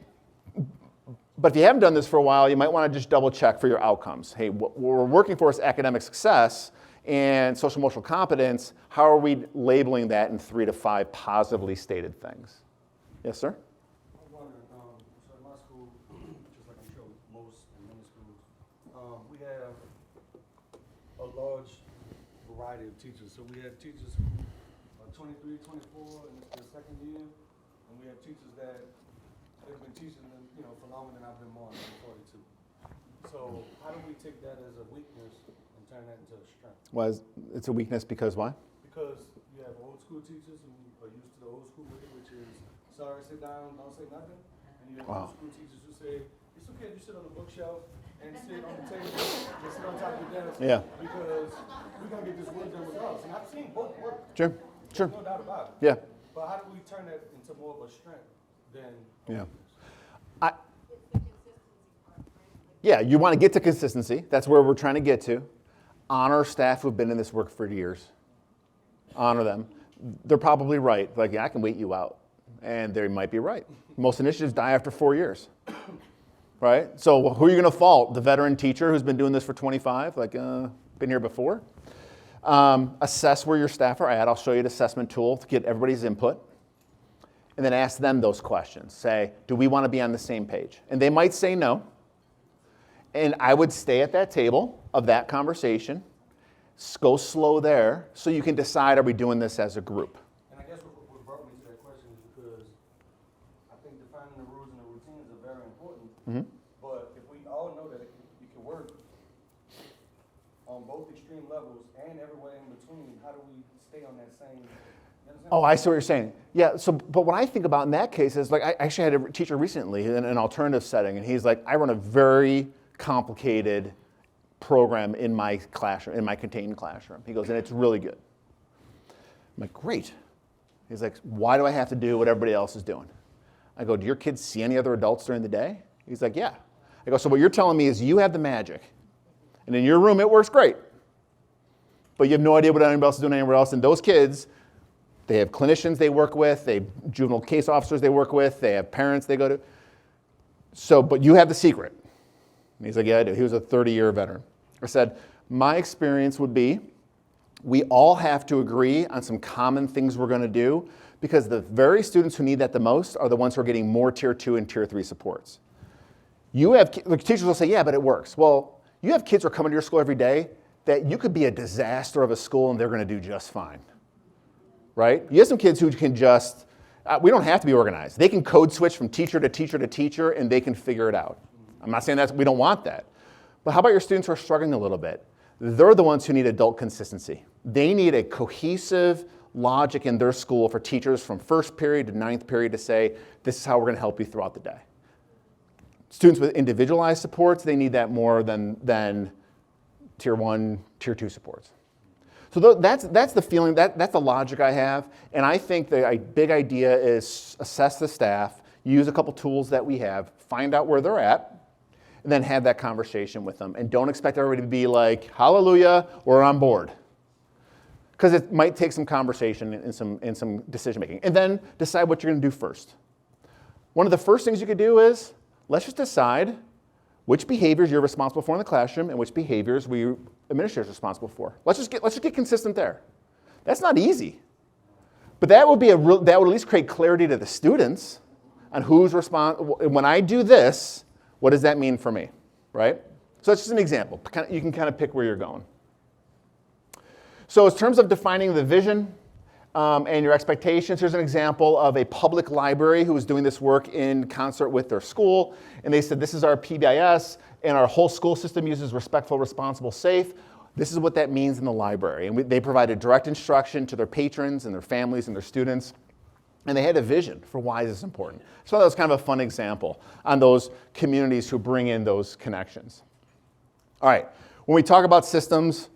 But if you haven't done this for a while, you might want to just double check for your outcomes. Hey, what we're working for is academic success and social emotional competence. How are we labeling that in 3 to 5 positively stated things? Yes, sir? I was wondering, so in my school, just like I'm sure most and many schools, we have a large variety of teachers. So we have teachers who are 23, 24, and it's their second year, and we have teachers that they've been teaching them, for longer than I've been born. I'm 42. So how do we take that as a weakness and turn that into a strength? Well, it's a weakness because why? Because you have old school teachers who are used to the old school way, which is, sorry, sit down, don't say nothing. And you have old school teachers who say, it's okay if you sit on the bookshelf and sit on the table and sit on top of your desk. Yeah. Because we're going to get this work done with us. And I've seen both work. Sure. No doubt about it. Yeah. But how do we turn that into more of a strength than Yeah. weakness? Yeah, you want to get to consistency. That's where we're trying to get to. Honor staff who've been in this work for years. Honor them. They're probably right. Like, yeah, I can wait you out. And they might be right. Most initiatives die after 4 years. Right? So who are you going to fault? The veteran teacher who's been doing this for 25? Like, been here before? Assess where your staff are at. I'll show you an assessment tool to get everybody's input. And then ask them those questions. Say, do we want to be on the same page? And they might say no. And I would stay at that table of that conversation, go slow there, so you can decide, are we doing this as a group? And I guess what brought me to that question is because I think defining the rules and the routines are very important. Mm-hmm. But if we all know that it can work on both extreme levels and everywhere in between, how do we stay on that same? Oh, I see what you're saying. Yeah, so, but what I think about in that case is, like, I actually had a teacher recently in an alternative setting, and he's like, I run a very complicated program in my classroom, in my contained classroom. He goes, and it's really good. I'm like, great. He's like, why do I have to do what everybody else is doing? I go, do your kids see any other adults during the day? He's like, yeah. I go, so what you're telling me is you have the magic, and in your room it works great, but you have no idea what anybody else is doing anywhere else, and those kids, they have clinicians they work with, they have juvenile case officers they work with, they have parents they go to. So, but you have the secret. And he's like, yeah, I do. He was a 30-year veteran. I said, my experience would be we all have to agree on some common things we're going to do because the very students who need that the most are the ones who are getting more Tier 2 and Tier 3 supports. You have, like, teachers will say, yeah, but it works. Well, you have kids who are coming to your school every day that you could be a disaster of a school and they're going to do just fine. Right? You have some kids who can just, we don't have to be organized. They can code switch from teacher to teacher to teacher and they can figure it out. I'm not saying that we don't want that. But how about your students who are struggling a little bit? They're the ones who need adult consistency. They need a cohesive logic in their school for teachers from first period to ninth period to say, this is how we're going to help you throughout the day. Students with individualized supports, they need that more than tier 1, tier 2 supports. So that's the feeling, that's the logic I have. And I think the big idea is assess the staff, use a couple tools that we have, find out where they're at, and then have that conversation with them. And don't expect everybody to be like, hallelujah, we're on board. Because it might take some conversation and some decision making. And then decide what you're going to do first. One of the first things you could do is, let's just decide which behaviors you're responsible for in the classroom and which behaviors we administrators are responsible for. Let's just get consistent there. That's not easy. But that would at least create clarity to the students on who's responsible. When I do this, what does that mean for me, right? So that's just an example. You can kind of pick where you're going. So in terms of defining the vision and your expectations, here's an example of a public library who was doing this work in concert with their school. And they said, this is our PBIS, and our whole school system uses respectful, responsible, safe. This is what that means in the library. And they provided direct instruction to their patrons and their families and their students. And they had a vision for why this is important. So that was kind of a fun example on those communities who bring in those connections. All right, when we talk about systems,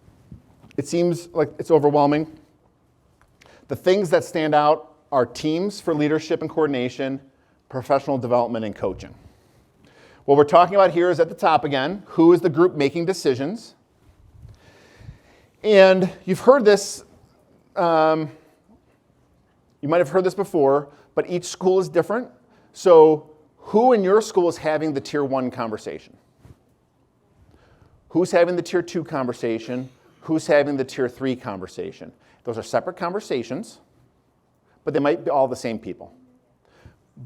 it seems like it's overwhelming. The things that stand out are teams for leadership and coordination, professional development, and coaching. What we're talking about here is at the top again, who is the group making decisions? And you've heard this, you might have heard this before, but each school is different. So who in your school is having the tier 1 conversation? Who's having the tier 2 conversation? Who's having the tier 3 conversation? Those are separate conversations, but they might be all the same people.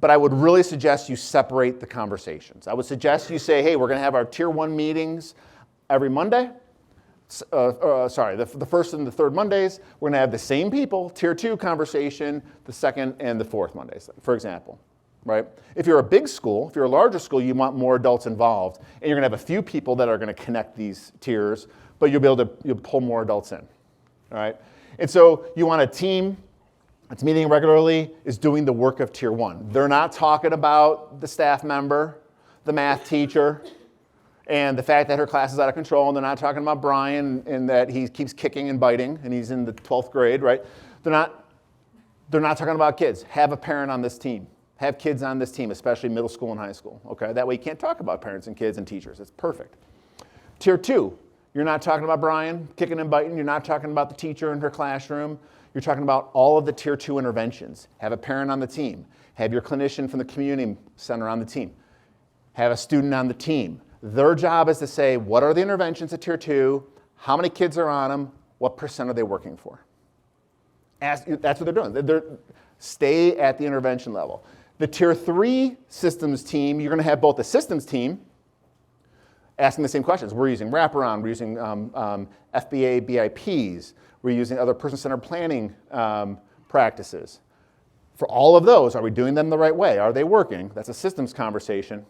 But I would really suggest you separate the conversations. I would suggest you say, hey, we're going to have our tier 1 meetings every Monday. The first and the third Mondays. We're going to have the same people, tier 2 conversation, the second and the fourth Mondays, for example. Right? If you're a big school, if you're a larger school, you want more adults involved, and you're going to have a few people that are going to connect these tiers, but you'll pull more adults in. All right? And so you want a team that's meeting regularly, is doing the work of tier 1. They're not talking about the staff member, the math teacher, and the fact that her class is out of control, and they're not talking about Brian and that he keeps kicking and biting, and he's in the 12th grade, right? They're not talking about kids. Have a parent on this team. Have kids on this team, especially middle school and high school, okay? That way you can't talk about parents and kids and teachers. It's perfect. Tier 2, you're not talking about Brian kicking and biting. You're not talking about the teacher in her classroom. You're talking about all of the tier 2 interventions. Have a parent on the team. Have your clinician from the community center on the team. Have a student on the team. Their job is to say, what are the interventions at tier 2? How many kids are on them? What % are they working for? That's what they're doing. Stay at the intervention level. The tier 3 systems team, you're going to have both the systems team asking the same questions. We're using wraparound, we're using FBA BIPs, we're using other person-centered planning practices. For all of those, are we doing them the right way? Are they working? That's a systems conversation.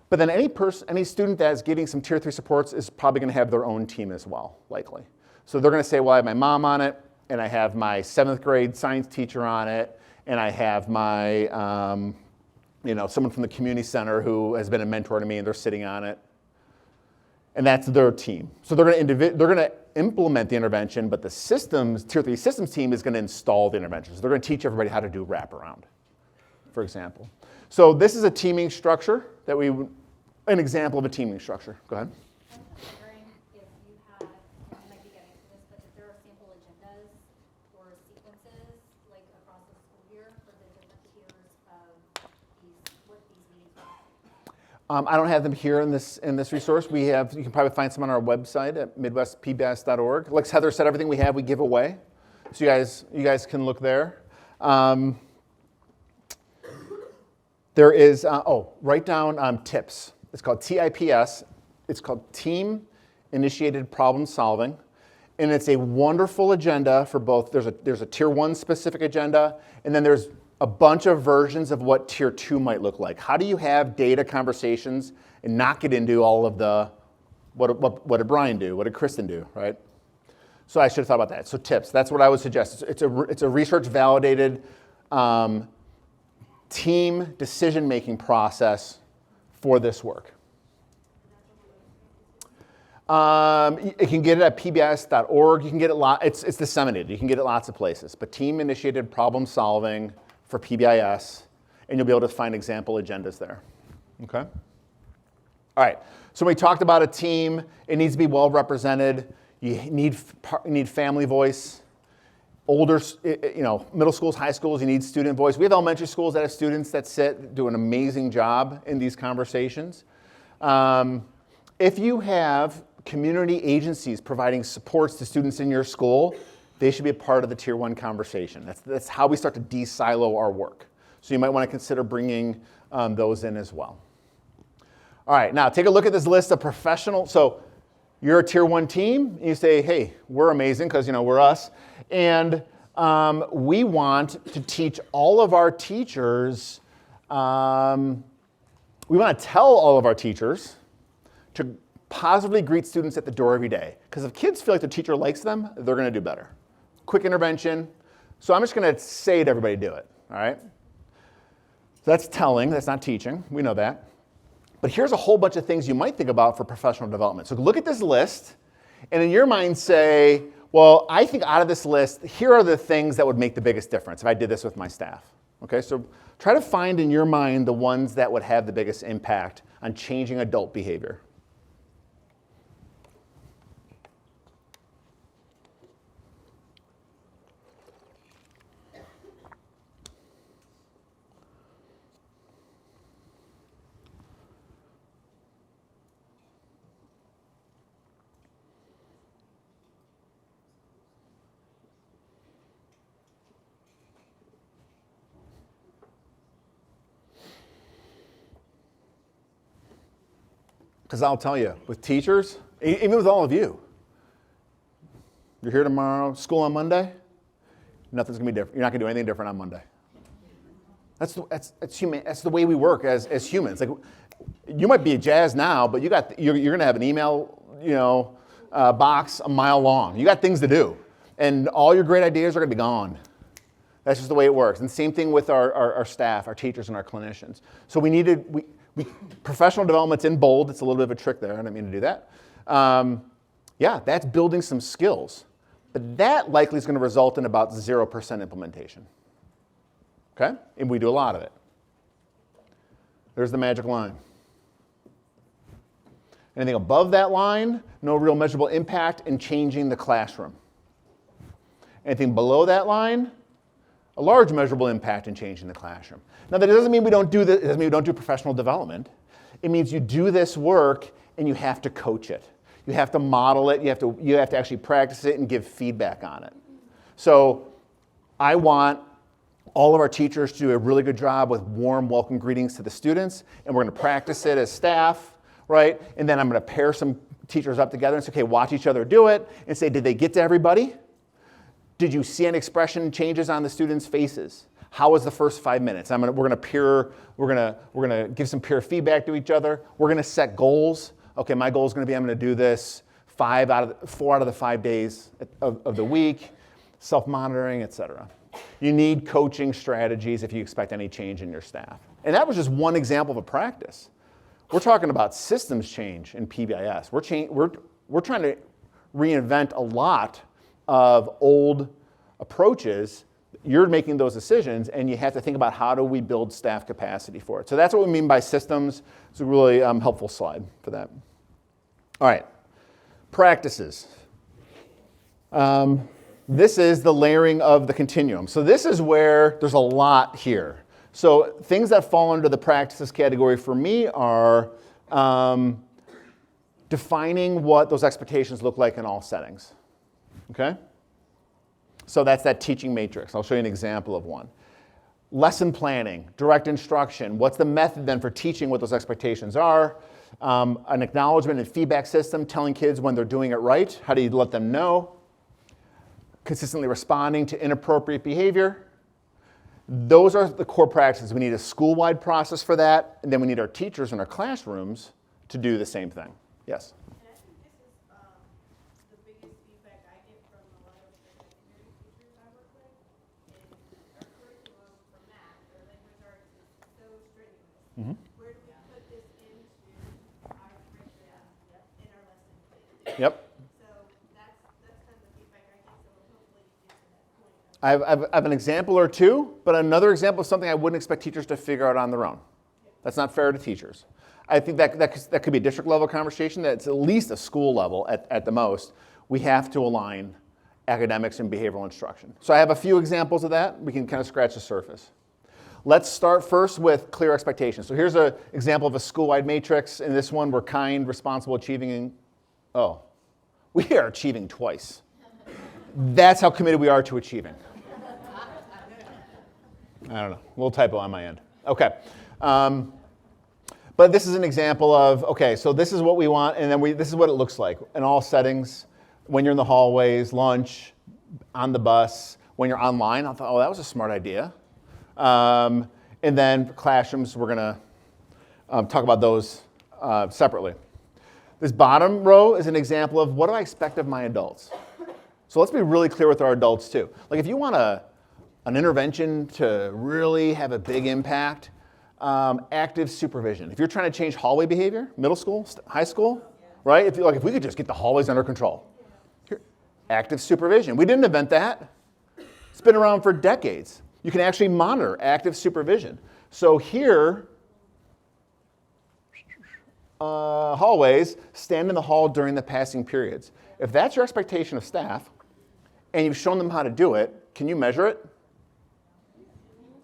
But then any student that's getting some tier 3 supports is probably going to have their own team as well, likely. So they're going to say, well, I have my mom on it, and I have my 7th grade science teacher on it, and I have my, someone from the community center who has been a mentor to me, and they're sitting on it. And that's their team. So they're going to implement the intervention, but the tier 3 systems team is going to install the interventions. They're going to teach everybody how to do wraparound, for example. So this is a teaming structure an example of a teaming structure. Go ahead. I'm wondering if you have, you might be getting into this, but if there are sample agendas or sequences like across the school year for the different tiers of what these meetings are. I don't have them here in this resource. You can probably find some on our website at midwestpbis.org. Like Heather said, everything we have we give away, so you guys can look there. There is write down tips. It's called TIPS. It's called Team Initiated Problem Solving, and it's a wonderful agenda for both. There's a tier 1 specific agenda, and then there's a bunch of versions of what tier 2 might look like. How do you have data conversations and not get into all of the What did Brian do? What did Kristen do, right? So I should have thought about that. So tips, that's what I would suggest. It's a research-validated team decision-making process for this work. You can get it at PBIS.org. You can get it it's disseminated. You can get it lots of places. But team-initiated problem solving for PBIS, and you'll be able to find example agendas there. Okay. All right. So we talked about a team. It needs to be well represented. You need family voice. Older, middle schools, high schools, you need student voice. We have elementary schools that have students that do an amazing job in these conversations. If you have community agencies providing supports to students in your school, they should be a part of the Tier 1 conversation. That's how we start to de-silo our work. So you might want to consider bringing those in as well. All right, now take a look at this list of professional. So you're a Tier 1 team, and you say, hey, we're amazing because we're us. And we want to teach all of our teachers, we want to tell all of our teachers to positively greet students at the door every day. Because if kids feel like the teacher likes them, they're going to do better. Quick intervention. So I'm just going to say to everybody, do it. All right? So that's telling. That's not teaching. We know that. But here's a whole bunch of things you might think about for professional development. So look at this list, and in your mind say, well, I think out of this list, here are the things that would make the biggest difference if I did this with my staff. Okay, so try to find in your mind the ones that would have the biggest impact on changing adult behavior. Because I'll tell you, with teachers, even with all of you, you're here tomorrow, school on Monday, nothing's going to be different. You're not going to do anything different on Monday. That's human. That's the way we work as humans. Like, you might be jazzed now, but you're going to have an email, box a mile long. You got things to do, and all your great ideas are going to be gone. That's just the way it works. And same thing with our staff, our teachers, and our clinicians. So professional development's in bold. It's a little bit of a trick there. I didn't mean to do that. That's building some skills. But that likely is going to result in about 0% implementation. Okay? And we do a lot of it. There's the magic line. Anything above that line, no real measurable impact in changing the classroom. Anything below that line, a large measurable impact in changing the classroom. Now, that doesn't mean we don't do this. It doesn't mean we don't do professional development. It means you do this work and you have to coach it. You have to model it. You have to actually practice it and give feedback on it. So I want all of our teachers to do a really good job with warm, welcome greetings to the students, and we're going to practice it as staff, right? And then I'm going to pair some teachers up together and say, okay, watch each other do it, and say, did they get to everybody? Did you see any expression changes on the students' faces? How was the first 5 minutes? We're going to give some peer feedback to each other. We're going to set goals. Okay, my goal is going to be I'm going to do this 4 out of the 5 days of the week, self-monitoring, etc. You need coaching strategies if you expect any change in your staff. And that was just one example of a practice. We're talking about systems change in PBIS. We're trying to reinvent a lot of old approaches. You're making those decisions, and you have to think about how do we build staff capacity for it. So that's what we mean by systems. It's a really helpful slide for that. All right, practices. This is the layering of the continuum. So this is where there's a lot here. So things that fall under the practices category for me are defining what those expectations look like in all settings. Okay? So that's that teaching matrix. I'll show you an example of one. Lesson planning, direct instruction. What's the method then for teaching what those expectations are? An acknowledgement and feedback system, telling kids when they're doing it right. How do you let them know? Consistently responding to inappropriate behavior. Those are the core practices. We need a school-wide process for that, and then we need our teachers in our classrooms to do the same thing. Yes? And Where do we put this into our curriculum in our lesson plan? Yep. So that's kind of the feedback I get, so hopefully you get to that point. I have an example or two, but another example of something I wouldn't expect teachers to figure out on their own. That's not fair to teachers. I think that could be a district level conversation. That's at least a school level at the most. We have to align academics and behavioral instruction. So I have a few examples of that. We can kind of scratch the surface. Let's start first with clear expectations. So here's an example of a school-wide matrix. In this one, we're kind, responsible, achieving, we are achieving twice. That's how committed we are to achieving. I don't know, a little typo on my end. Okay. But this is an example of, okay, so this is what we want, and then this is what it looks like in all settings. When you're in the hallways, lunch, on the bus, when you're online, I thought, oh, that was a smart idea. And then classrooms, we're going to talk about those separately. This bottom row is an example of what do I expect of my adults. So let's be really clear with our adults too. Like if you want an intervention to really have a big impact, active supervision. If you're trying to change hallway behavior, middle school, high school, right? If we could just get the hallways under control. Here, active supervision. We didn't invent that. It's been around for decades. You can actually monitor active supervision. So here, hallways, stand in the hall during the passing periods. If that's your expectation of staff, and you've shown them how to do it, can you measure it?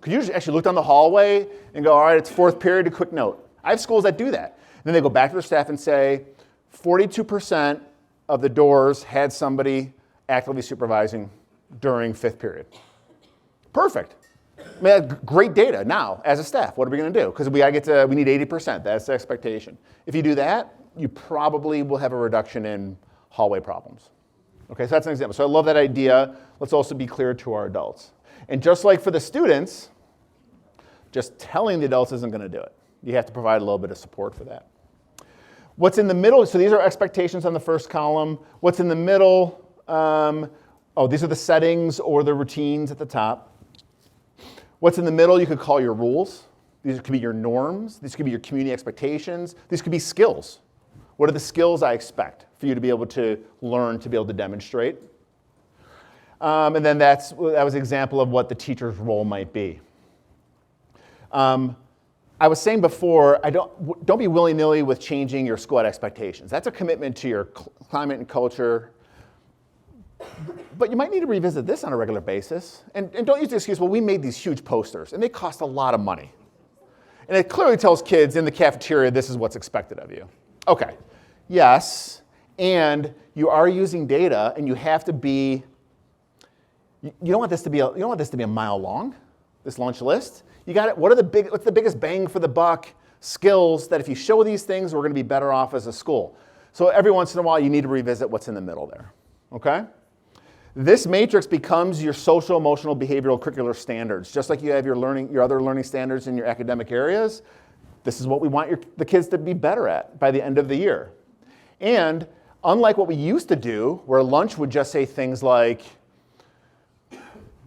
Could you actually look down the hallway and go, all right, it's fourth period, a quick note. I have schools that do that. And then they go back to their staff and say, 42% of the doors had somebody actively supervising during fifth period. Perfect. I mean, that's great data. Now, as a staff, what are we going to do? Because we need 80%. That's the expectation. If you do that, you probably will have a reduction in hallway problems. Okay, so that's an example. So I love that idea. Let's also be clear to our adults. And just like for the students, just telling the adults isn't going to do it. You have to provide a little bit of support for that. What's in the middle, so these are expectations on the first column. What's in the middle, these are the settings or the routines at the top. What's in the middle, you could call your rules. These could be your norms. These could be your community expectations. These could be skills. What are the skills I expect for you to be able to learn, to be able to demonstrate? And then that was an example of what the teacher's role might be. I was saying before, don't be willy-nilly with changing your school expectations. That's a commitment to your climate and culture. But you might need to revisit this on a regular basis. And don't use the excuse, well, we made these huge posters, and they cost a lot of money. And it clearly tells kids in the cafeteria, this is what's expected of you. Okay, yes, and you are using data, and you have to be. You don't want this to be a mile long, this lunch list. You got it. What's the biggest bang for the buck skills that if you show these things, we're going to be better off as a school. So every once in a while, you need to revisit what's in the middle there. Okay? This matrix becomes your social, emotional, behavioral, curricular standards. Just like you have your other learning standards in your academic areas, this is what we want the kids to be better at by the end of the year. And unlike what we used to do, where lunch would just say things like,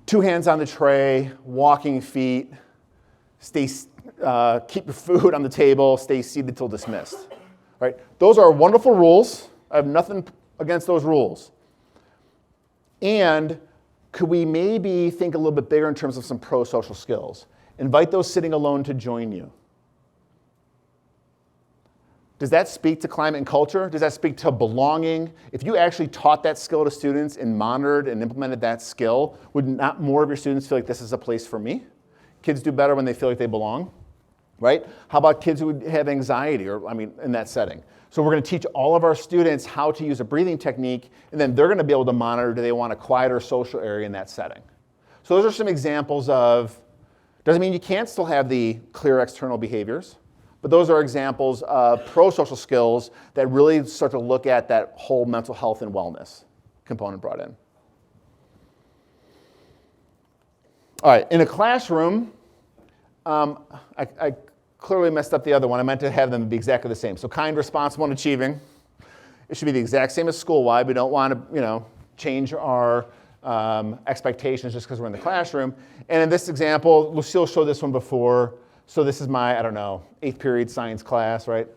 2 hands on the tray, walking feet, keep your food on the table, stay seated till dismissed. Right? Those are wonderful rules. I have nothing against those rules. And could we maybe think a little bit bigger in terms of some pro-social skills? Invite those sitting alone to join you. Does that speak to climate and culture? Does that speak to belonging? If you actually taught that skill to students and monitored and implemented that skill, would not more of your students feel like this is a place for me? Kids do better when they feel like they belong, right? How about kids who would have anxiety in that setting? So we're going to teach all of our students how to use a breathing technique, and then they're going to be able to monitor, do they want a quieter social area in that setting? So those are some examples of, doesn't mean you can't still have the clear external behaviors, but those are examples of pro-social skills that really start to look at that whole mental health and wellness component brought in. All right, in a classroom, I clearly messed up the other one. I meant to have them be exactly the same. So kind, responsible, and achieving. It should be the exact same as school-wide. We don't want to, change our expectations just because we're in the classroom. And in this example, Lucille showed this one before. So this is my, I don't know, 8th period science class, right?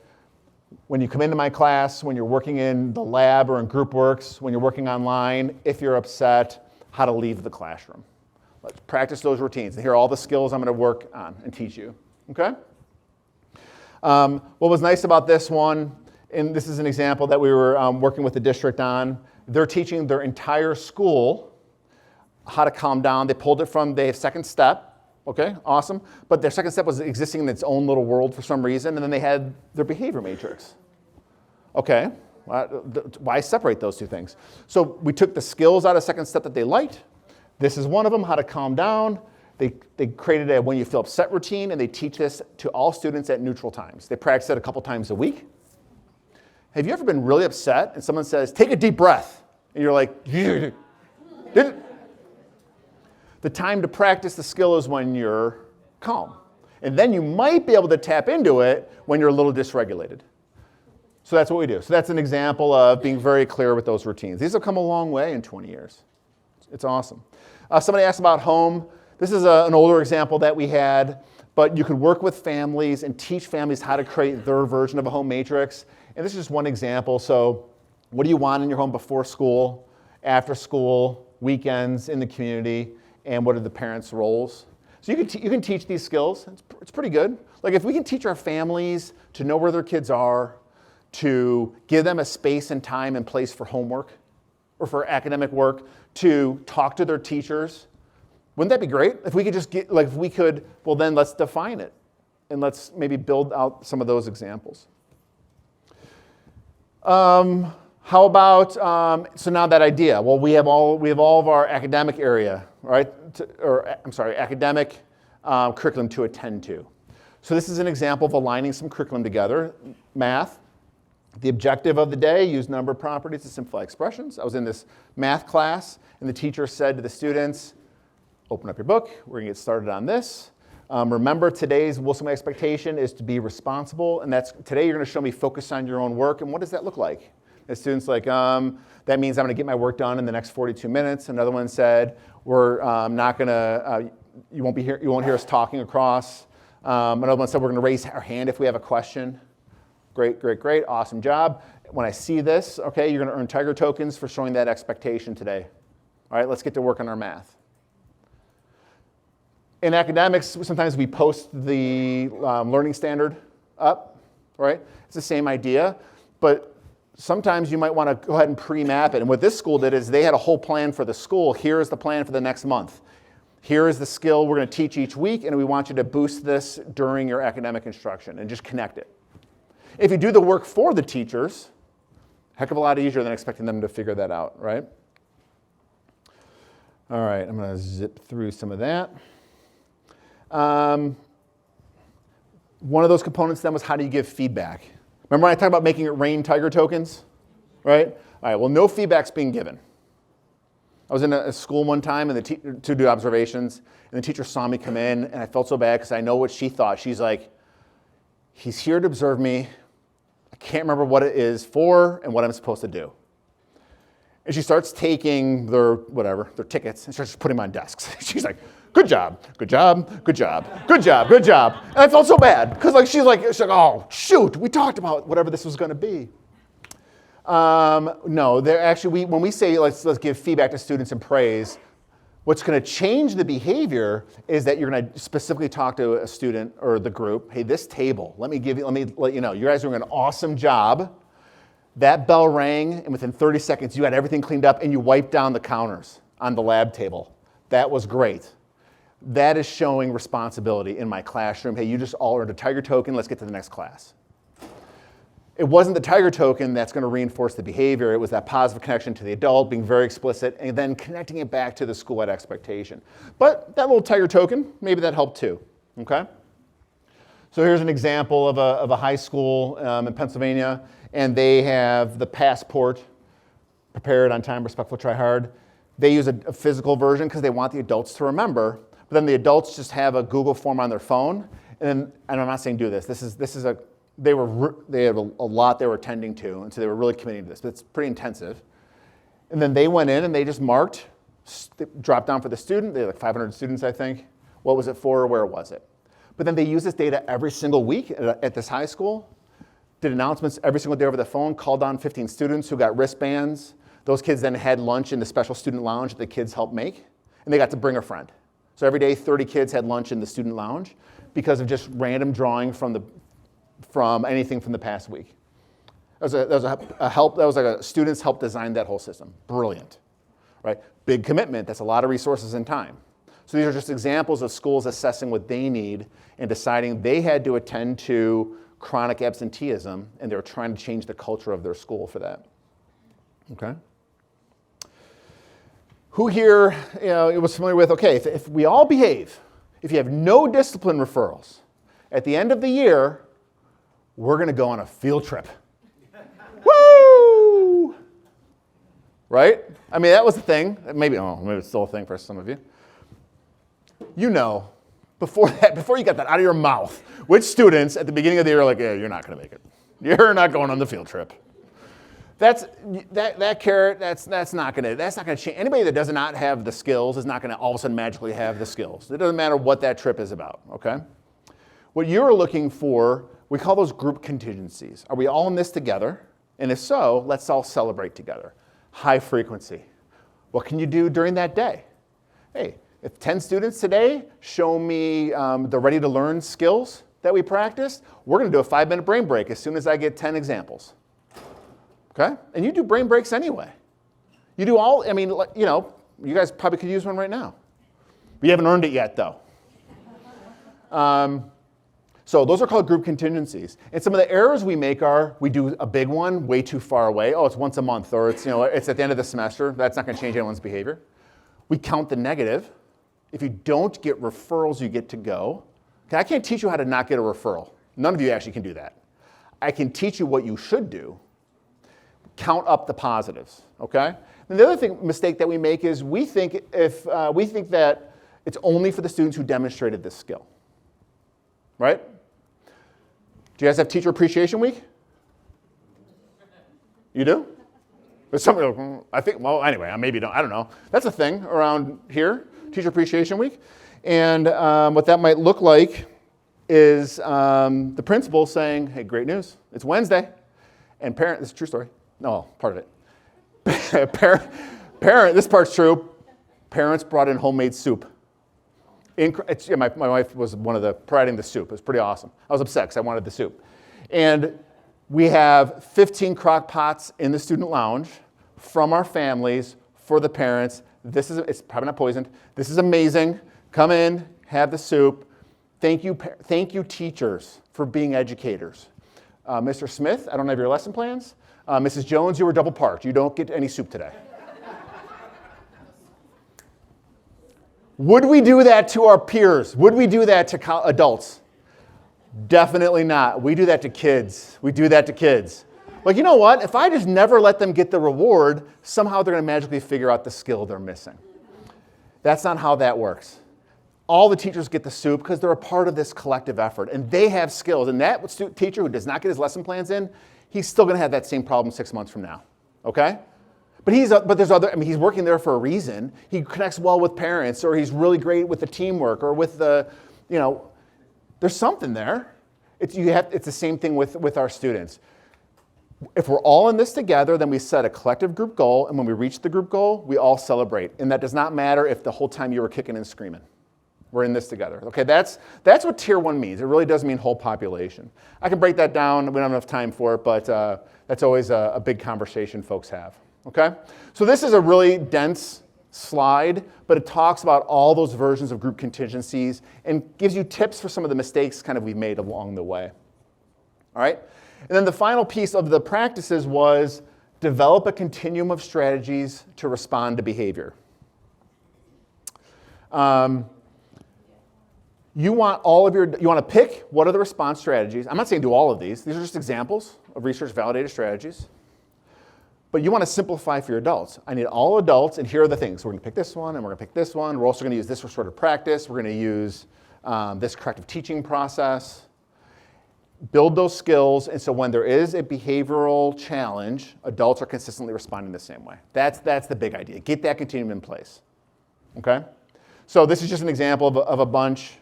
When you come into my class, when you're working in the lab or in group works, when you're working online, if you're upset, how to leave the classroom. Let's practice those routines. And here are all the skills I'm going to work on and teach you, okay? What was nice about this one, and this is an example that we were working with the district on, they're teaching their entire school how to calm down. They pulled it from their second step. Okay, awesome. But their second step was existing in its own little world for some reason, and then they had their behavior matrix. Okay, why separate those two things? So we took the skills out of second step that they liked. This is one of them, how to calm down. They created a when you feel upset routine, and they teach this to all students at neutral times. They practice it a couple times a week. Have you ever been really upset and someone says, take a deep breath, and you're like, the time to practice the skill is when you're calm. And then you might be able to tap into it when you're a little dysregulated. So that's what we do. So that's an example of being very clear with those routines. These have come a long way in 20 years. It's awesome. Somebody asked about home. This is an older example that we had, but you could work with families and teach families how to create their version of a home matrix. And this is just one example. So what do you want in your home before school, after school, weekends, in the community? And what are the parents' roles? So you can teach these skills. It's pretty good. Like if we can teach our families to know where their kids are, to give them a space and time and place for homework or for academic work, to talk to their teachers, wouldn't that be great? If we could just get, like if we could, well then let's define it. And let's maybe build out some of those examples. How about, so now that idea, well, we have all of our academic area, right? Academic curriculum to attend to. So this is an example of aligning some curriculum together. Math, the objective of the day, use number properties to simplify expressions. I was in this math class, and the teacher said to the students, open up your book, we're gonna get started on this. Remember, today's Wilson expectation is to be responsible, and today you're gonna show me focus on your own work, and what does that look like? The student's like, that means I'm gonna get my work done in the next 42 minutes. Another one said, we're not gonna, you won't hear us talking across. Another one said, we're gonna raise our hand if we have a question. Great, great, great, awesome job. When I see this, okay, you're gonna earn Tiger tokens for showing that expectation today. All right, let's get to work on our math. In academics, sometimes we post the learning standard up, right? It's the same idea, but sometimes you might want to go ahead and pre-map it. And what this school did is they had a whole plan for the school. Here is the plan for the next month. Here is the skill we're going to teach each week, and we want you to boost this during your academic instruction and just connect it. If you do the work for the teachers, heck of a lot easier than expecting them to figure that out, right? All right, I'm going to zip through some of that. One of those components then was how do you give feedback? Remember when I talked about making it rain Tiger tokens, right? All right, well, no feedback's being given. I was in a school one time to do observations, and the teacher saw me come in, and I felt so bad because I know what she thought. She's like, he's here to observe me. I can't remember what it is for and what I'm supposed to do. And she starts taking their tickets, and starts putting them on desks. She's like, good job, good job, good job, good job, good job. And I felt so bad, because she's like, oh, shoot, we talked about whatever this was going to be. No, when we say let's give feedback to students and praise, what's going to change the behavior is that you're going to specifically talk to a student or the group, hey, this table, let me let you know, you guys are doing an awesome job. That bell rang, and within 30 seconds, you had everything cleaned up, and you wiped down the counters on the lab table. That was great. That is showing responsibility in my classroom. Hey, you just all earned a Tiger token. Let's get to the next class. It wasn't the Tiger token that's going to reinforce the behavior. It was that positive connection to the adult, being very explicit, and then connecting it back to the school-wide expectation. But that little Tiger token, maybe that helped too, okay? So here's an example of a high school in Pennsylvania, and they have the passport, prepared on time, respectful, try hard. They use a physical version because they want the adults to remember, but then the adults just have a Google form on their phone, and I'm not saying do this. They had a lot they were attending to, and so they were really committing to this, but it's pretty intensive. And then they went in and they just marked, dropped down for the student. They had like 500 students, I think. What was it for, or where was it? But then they use this data every single week at this high school, did announcements every single day over the phone, called on 15 students who got wristbands. Those kids then had lunch in the special student lounge that the kids helped make, and they got to bring a friend. So every day, 30 kids had lunch in the student lounge because of just random drawing from anything from the past week. That was like a students helped design that whole system. Brilliant, right? Big commitment, that's a lot of resources and time. So these are just examples of schools assessing what they need and deciding they had to attend to chronic absenteeism, and they were trying to change the culture of their school for that. Okay? Who here was familiar with, okay, if we all behave, if you have no discipline referrals, at the end of the year, we're going to go on a field trip. Woo! Right? I mean, that was the thing. Maybe it's still a thing for some of you. You know, before you got that out of your mouth, which students at the beginning of the year are like, yeah, you're not going to make it. You're not going on the field trip. That carrot, that's not going to change. Anybody that does not have the skills is not going to all of a sudden magically have the skills. It doesn't matter what that trip is about, okay? What you're looking for, we call those group contingencies. Are we all in this together? And if so, let's all celebrate together. High frequency. What can you do during that day? Hey, if 10 students today show me the ready to learn skills that we practiced, we're going to do a 5-minute brain break as soon as I get 10 examples. Okay? And you do brain breaks anyway. You do all, I mean, you guys probably could use one right now. But you haven't earned it yet, though. So those are called group contingencies. And some of the errors we make are we do a big one way too far away. Oh, it's once a month, or it's at the end of the semester. That's not going to change anyone's behavior. We count the negative. If you don't get referrals, you get to go. Okay, I can't teach you how to not get a referral. None of you actually can do that. I can teach you what you should do. Count up the positives, okay? And the other mistake that we make is we think that it's only for the students who demonstrated this skill, right? Do you guys have Teacher Appreciation Week? You do? There's something, I think, well, anyway, maybe don't, I don't know. That's a thing around here, Teacher Appreciation Week. And what that might look like is the principal saying, hey, great news, it's Wednesday. And parent, this is a true story. No, part of it. Parent, this part's true. Parents brought in homemade soup. My wife was one of the providing the soup. It was pretty awesome. I was upset because I wanted the soup. And we have 15 crock pots in the student lounge from our families for the parents. It's probably not poisoned. This is amazing. Come in, have the soup. Thank you, teachers, for being educators. Mr. Smith, I don't have your lesson plans. Mrs. Jones, you were double parked. You don't get any soup today. Would we do that to our peers? Would we do that to adults? Definitely not. We do that to kids. Like, you know what? If I just never let them get the reward, somehow they're going to magically figure out the skill they're missing. That's not how that works. All the teachers get the soup because they're a part of this collective effort, and they have skills. And that teacher who does not get his lesson plans in, he's still going to have that same problem 6 months from now, okay? But there's other, he's working there for a reason. He connects well with parents, or he's really great with the teamwork, or with the, there's something there. It's the same thing with our students. If we're all in this together, then we set a collective group goal, and when we reach the group goal, we all celebrate. And that does not matter if the whole time you were kicking and screaming. We're in this together. Okay, that's what Tier 1 means. It really does mean whole population. I can break that down. We don't have enough time for it, but that's always a big conversation folks have. Okay? So this is a really dense slide, but it talks about all those versions of group contingencies and gives you tips for some of the mistakes kind of we've made along the way. All right? And then the final piece of the practices was develop a continuum of strategies to respond to behavior. You want to pick what are the response strategies. I'm not saying do all of these. These are just examples of research validated strategies. But you want to simplify for your adults. I need all adults, and here are the things. We're going to pick this one, and we're going to pick this one. We're also going to use this for sort of practice. We're going to use this corrective teaching process. Build those skills, and so when there is a behavioral challenge, adults are consistently responding the same way. That's the big idea. Get that continuum in place. Okay? So this is just an example of a bunch.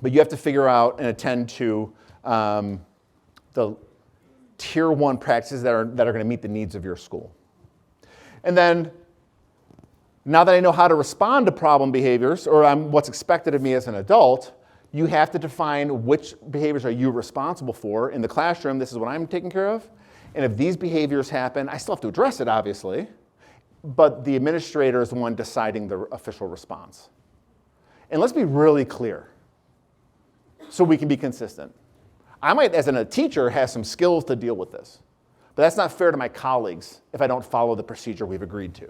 but you have to figure out and attend to the tier 1 practices that are going to meet the needs of your school. And then, now that I know how to respond to problem behaviors, or what's expected of me as an adult, you have to define which behaviors are you responsible for. In the classroom, this is what I'm taking care of. And if these behaviors happen, I still have to address it, obviously, but the administrator is the one deciding the official response. And let's be really clear so we can be consistent. I might, as a teacher, have some skills to deal with this, but that's not fair to my colleagues if I don't follow the procedure we've agreed to.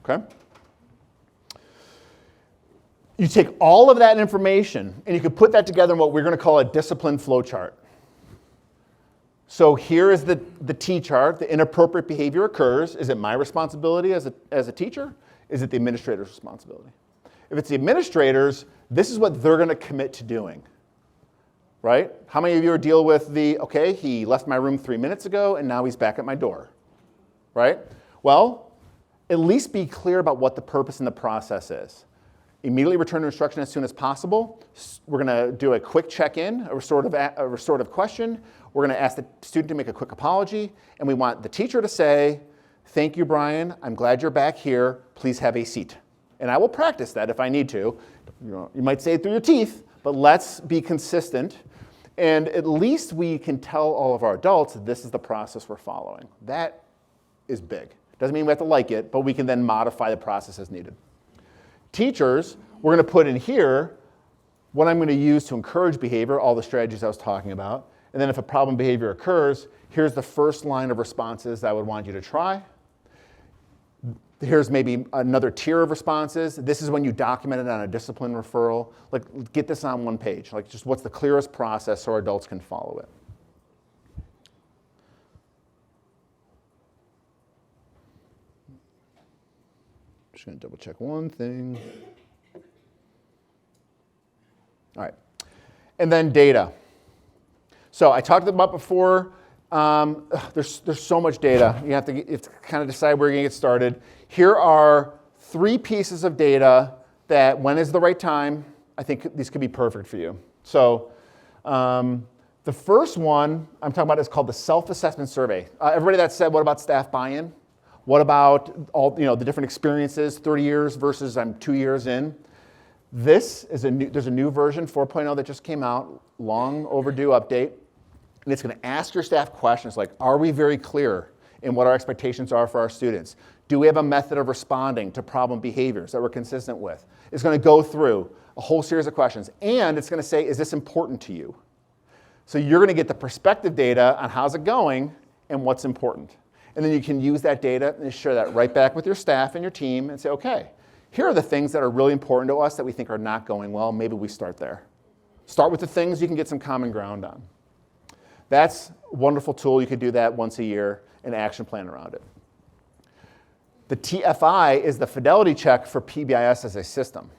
Okay? You take all of that information and you can put that together in what we're going to call a discipline flow chart. So here is the T chart. The inappropriate behavior occurs. Is it my responsibility as a teacher? Is it the administrator's responsibility? If it's the administrators, this is what they're going to commit to doing. Right? How many of you are deal with okay, he left my room 3 minutes ago and now he's back at my door? Right? Well, at least be clear about what the purpose and the process is. Immediately return to instruction as soon as possible. We're going to do a quick check-in, a restorative question. We're going to ask the student to make a quick apology, and we want the teacher to say, "Thank you, Brian. I'm glad you're back here. Please have a seat." And I will practice that if I need to. You might say it through your teeth, but let's be consistent. And at least we can tell all of our adults that this is the process we're following. That is big. Doesn't mean we have to like it, but we can then modify the process as needed. Teachers, we're going to put in here what I'm going to use to encourage behavior, all the strategies I was talking about. And then if a problem behavior occurs, here's the first line of responses I would want you to try. Here's maybe another tier of responses. This is when you document it on a discipline referral. Like, get this on one page. Like, just what's the clearest process so our adults can follow it. Just going to double check one thing. All right. And then data. So I talked about before, there's so much data. You have to kind of decide where you're going to get started. Here are 3 pieces of data that, when is the right time, I think these could be perfect for you. So the first one I'm talking about is called the self-assessment survey. Everybody that said, what about staff buy-in? What about all the different experiences, 30 years versus I'm 2 years in? This is there's a new version, 4.0, that just came out, long overdue update. And it's going to ask your staff questions like, are we very clear in what our expectations are for our students? Do we have a method of responding to problem behaviors that we're consistent with? It's going to go through a whole series of questions. And it's going to say, is this important to you? So you're going to get the perspective data on how's it going and what's important. And then you can use that data and share that right back with your staff and your team and say, okay, here are the things that are really important to us that we think are not going well. Maybe we start there. Start with the things you can get some common ground on. That's a wonderful tool. You could do that once a year and action plan around it. The TFI is the fidelity check for PBIS as a system,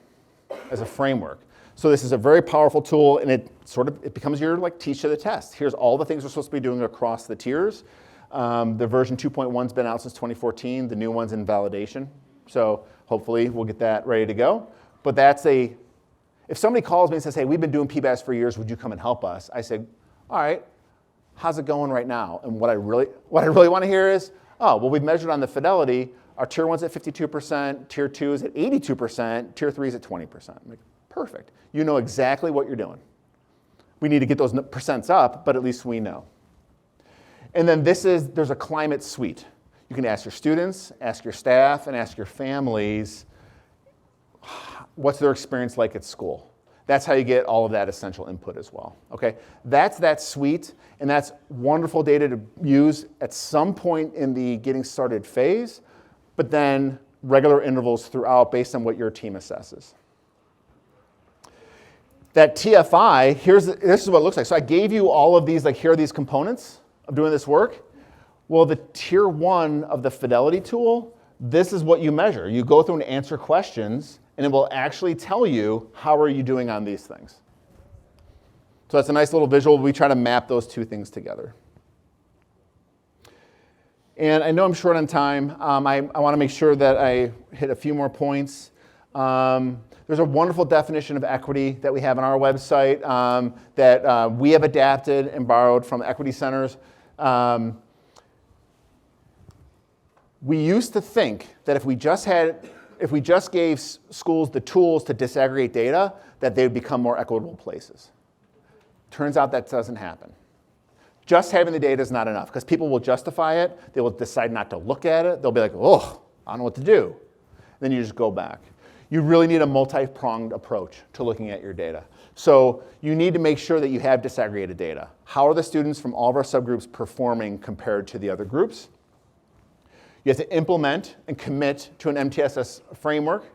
as a framework. So this is a very powerful tool, and it becomes your teach to the test. Here's all the things we're supposed to be doing across the tiers. The version 2.1's been out since 2014. The new one's in validation. So hopefully we'll get that ready to go. But if somebody calls me and says, hey, we've been doing PBIS for years, would you come and help us? I say, all right, how's it going right now? And what I really want to hear is, oh, well, we've measured on the fidelity. Our tier 1's at 52%, tier 2 is at 82%, tier 3 is at 20%. I'm like, perfect. You know exactly what you're doing. We need to get those percents up, but at least we know. And then there's a climate suite. You can ask your students, ask your staff, and ask your families, what's their experience like at school? That's how you get all of that essential input as well, okay? That's that suite, and that's wonderful data to use at some point in the getting started phase, but then regular intervals throughout based on what your team assesses. That TFI, this is what it looks like. So I gave you all of these, here are these components of doing this work. Well, the tier 1 of the fidelity tool, this is what you measure. You go through and answer questions, and it will actually tell you how are you doing on these things. So that's a nice little visual. We try to map those two things together. And I know I'm short on time. I want to make sure that I hit a few more points. There's a wonderful definition of equity that we have on our website that we have adapted and borrowed from equity centers. We used to think that if we just gave schools the tools to disaggregate data, that they would become more equitable places. Turns out that doesn't happen. Just having the data is not enough because people will justify it. They will decide not to look at it. They'll be like, oh, I don't know what to do. Then you just go back. You really need a multi-pronged approach to looking at your data. So you need to make sure that you have disaggregated data. How are the students from all of our subgroups performing compared to the other groups? You have to implement and commit to an MTSS framework.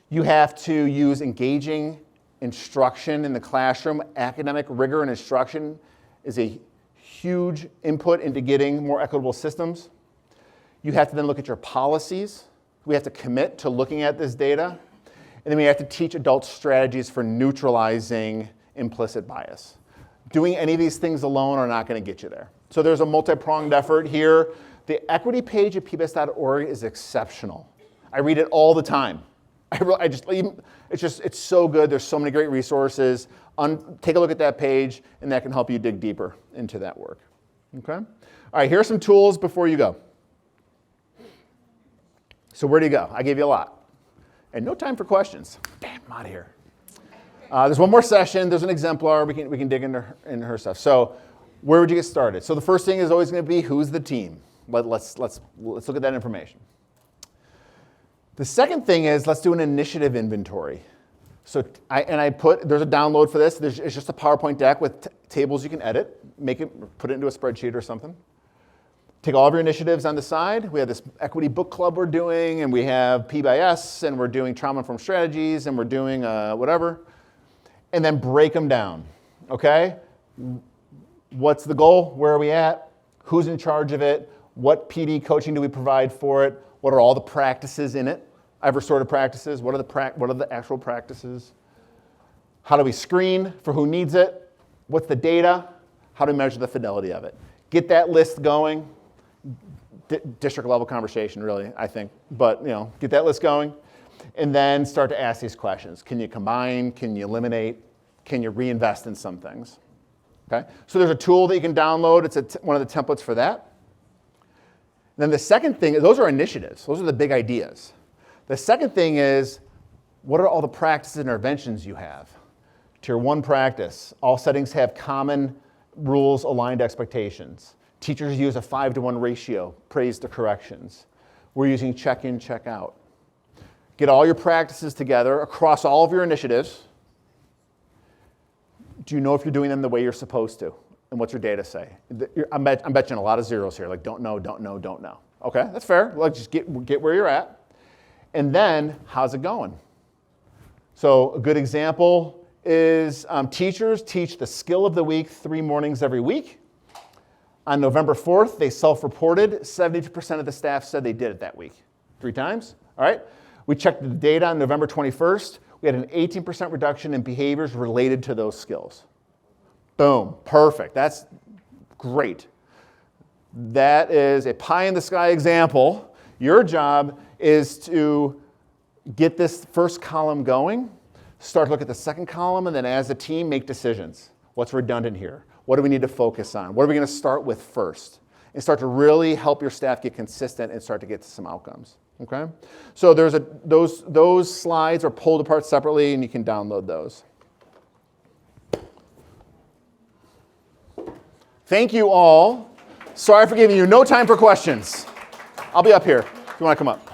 You have to use engaging instruction in the classroom. Academic rigor and instruction is a huge input into getting more equitable systems. You have to then look at your policies. We have to commit to looking at this data. And then we have to teach adults strategies for neutralizing implicit bias. Doing any of these things alone are not going to get you there. So there's a multi-pronged effort here. The equity page at pbis.org is exceptional. I read it all the time. It's so good. There's so many great resources. Take a look at that page, and that can help you dig deeper into that work. Okay? All right, here are some tools before you go. So where do you go? I gave you a lot. And no time for questions. Damn, I'm out of here. There's one more session. There's an exemplar. We can dig into her stuff. So where would you get started? So the first thing is always going to be who's the team. Let's look at that information. The second thing is let's do an initiative inventory. So there's a download for this. It's just a PowerPoint deck with tables you can edit, put it into a spreadsheet or something. Take all of your initiatives on the side. We have this equity book club we're doing, and we have PBIS, and we're doing trauma-informed strategies, and we're doing whatever. And then break them down, okay? What's the goal? Where are we at? Who's in charge of it? What PD coaching do we provide for it? What are all the practices in it? I've restorative practices. What are the actual practices? How do we screen for who needs it? What's the data? How do we measure the fidelity of it? Get that list going. District level conversation, really, I think. But get that list going, and then start to ask these questions. Can you combine? Can you eliminate? Can you reinvest in some things? Okay. So there's a tool that you can download. It's one of the templates for that. Then the second thing, those are initiatives. Those are the big ideas. The second thing is, what are all the practices and interventions you have? Tier 1 practice. All settings have common rules, aligned expectations. Teachers use a 5-to-1 ratio, praise to corrections. We're using check-in, check-out. Get all your practices together across all of your initiatives. Do you know if you're doing them the way you're supposed to? And what's your data say? I'm betting a lot of zeros here, like don't know, don't know, don't know. Okay, that's fair. Let's just get where you're at. And then, how's it going? So a good example is teachers teach the skill of the week 3 mornings every week. On November 4th, they self-reported. 72% of the staff said they did it that week. 3 times, all right? We checked the data on November 21st. We had an 18% reduction in behaviors related to those skills. Boom, perfect. That's great. That is a pie-in-the-sky example. Your job is to get this first column going, start to look at the second column, and then as a team, make decisions. What's redundant here? What do we need to focus on? What are we going to start with first? And start to really help your staff get consistent and start to get to some outcomes. Okay? So those slides are pulled apart separately, and you can download those. Thank you all. Sorry for giving you no time for questions. I'll be up here if you want to come up.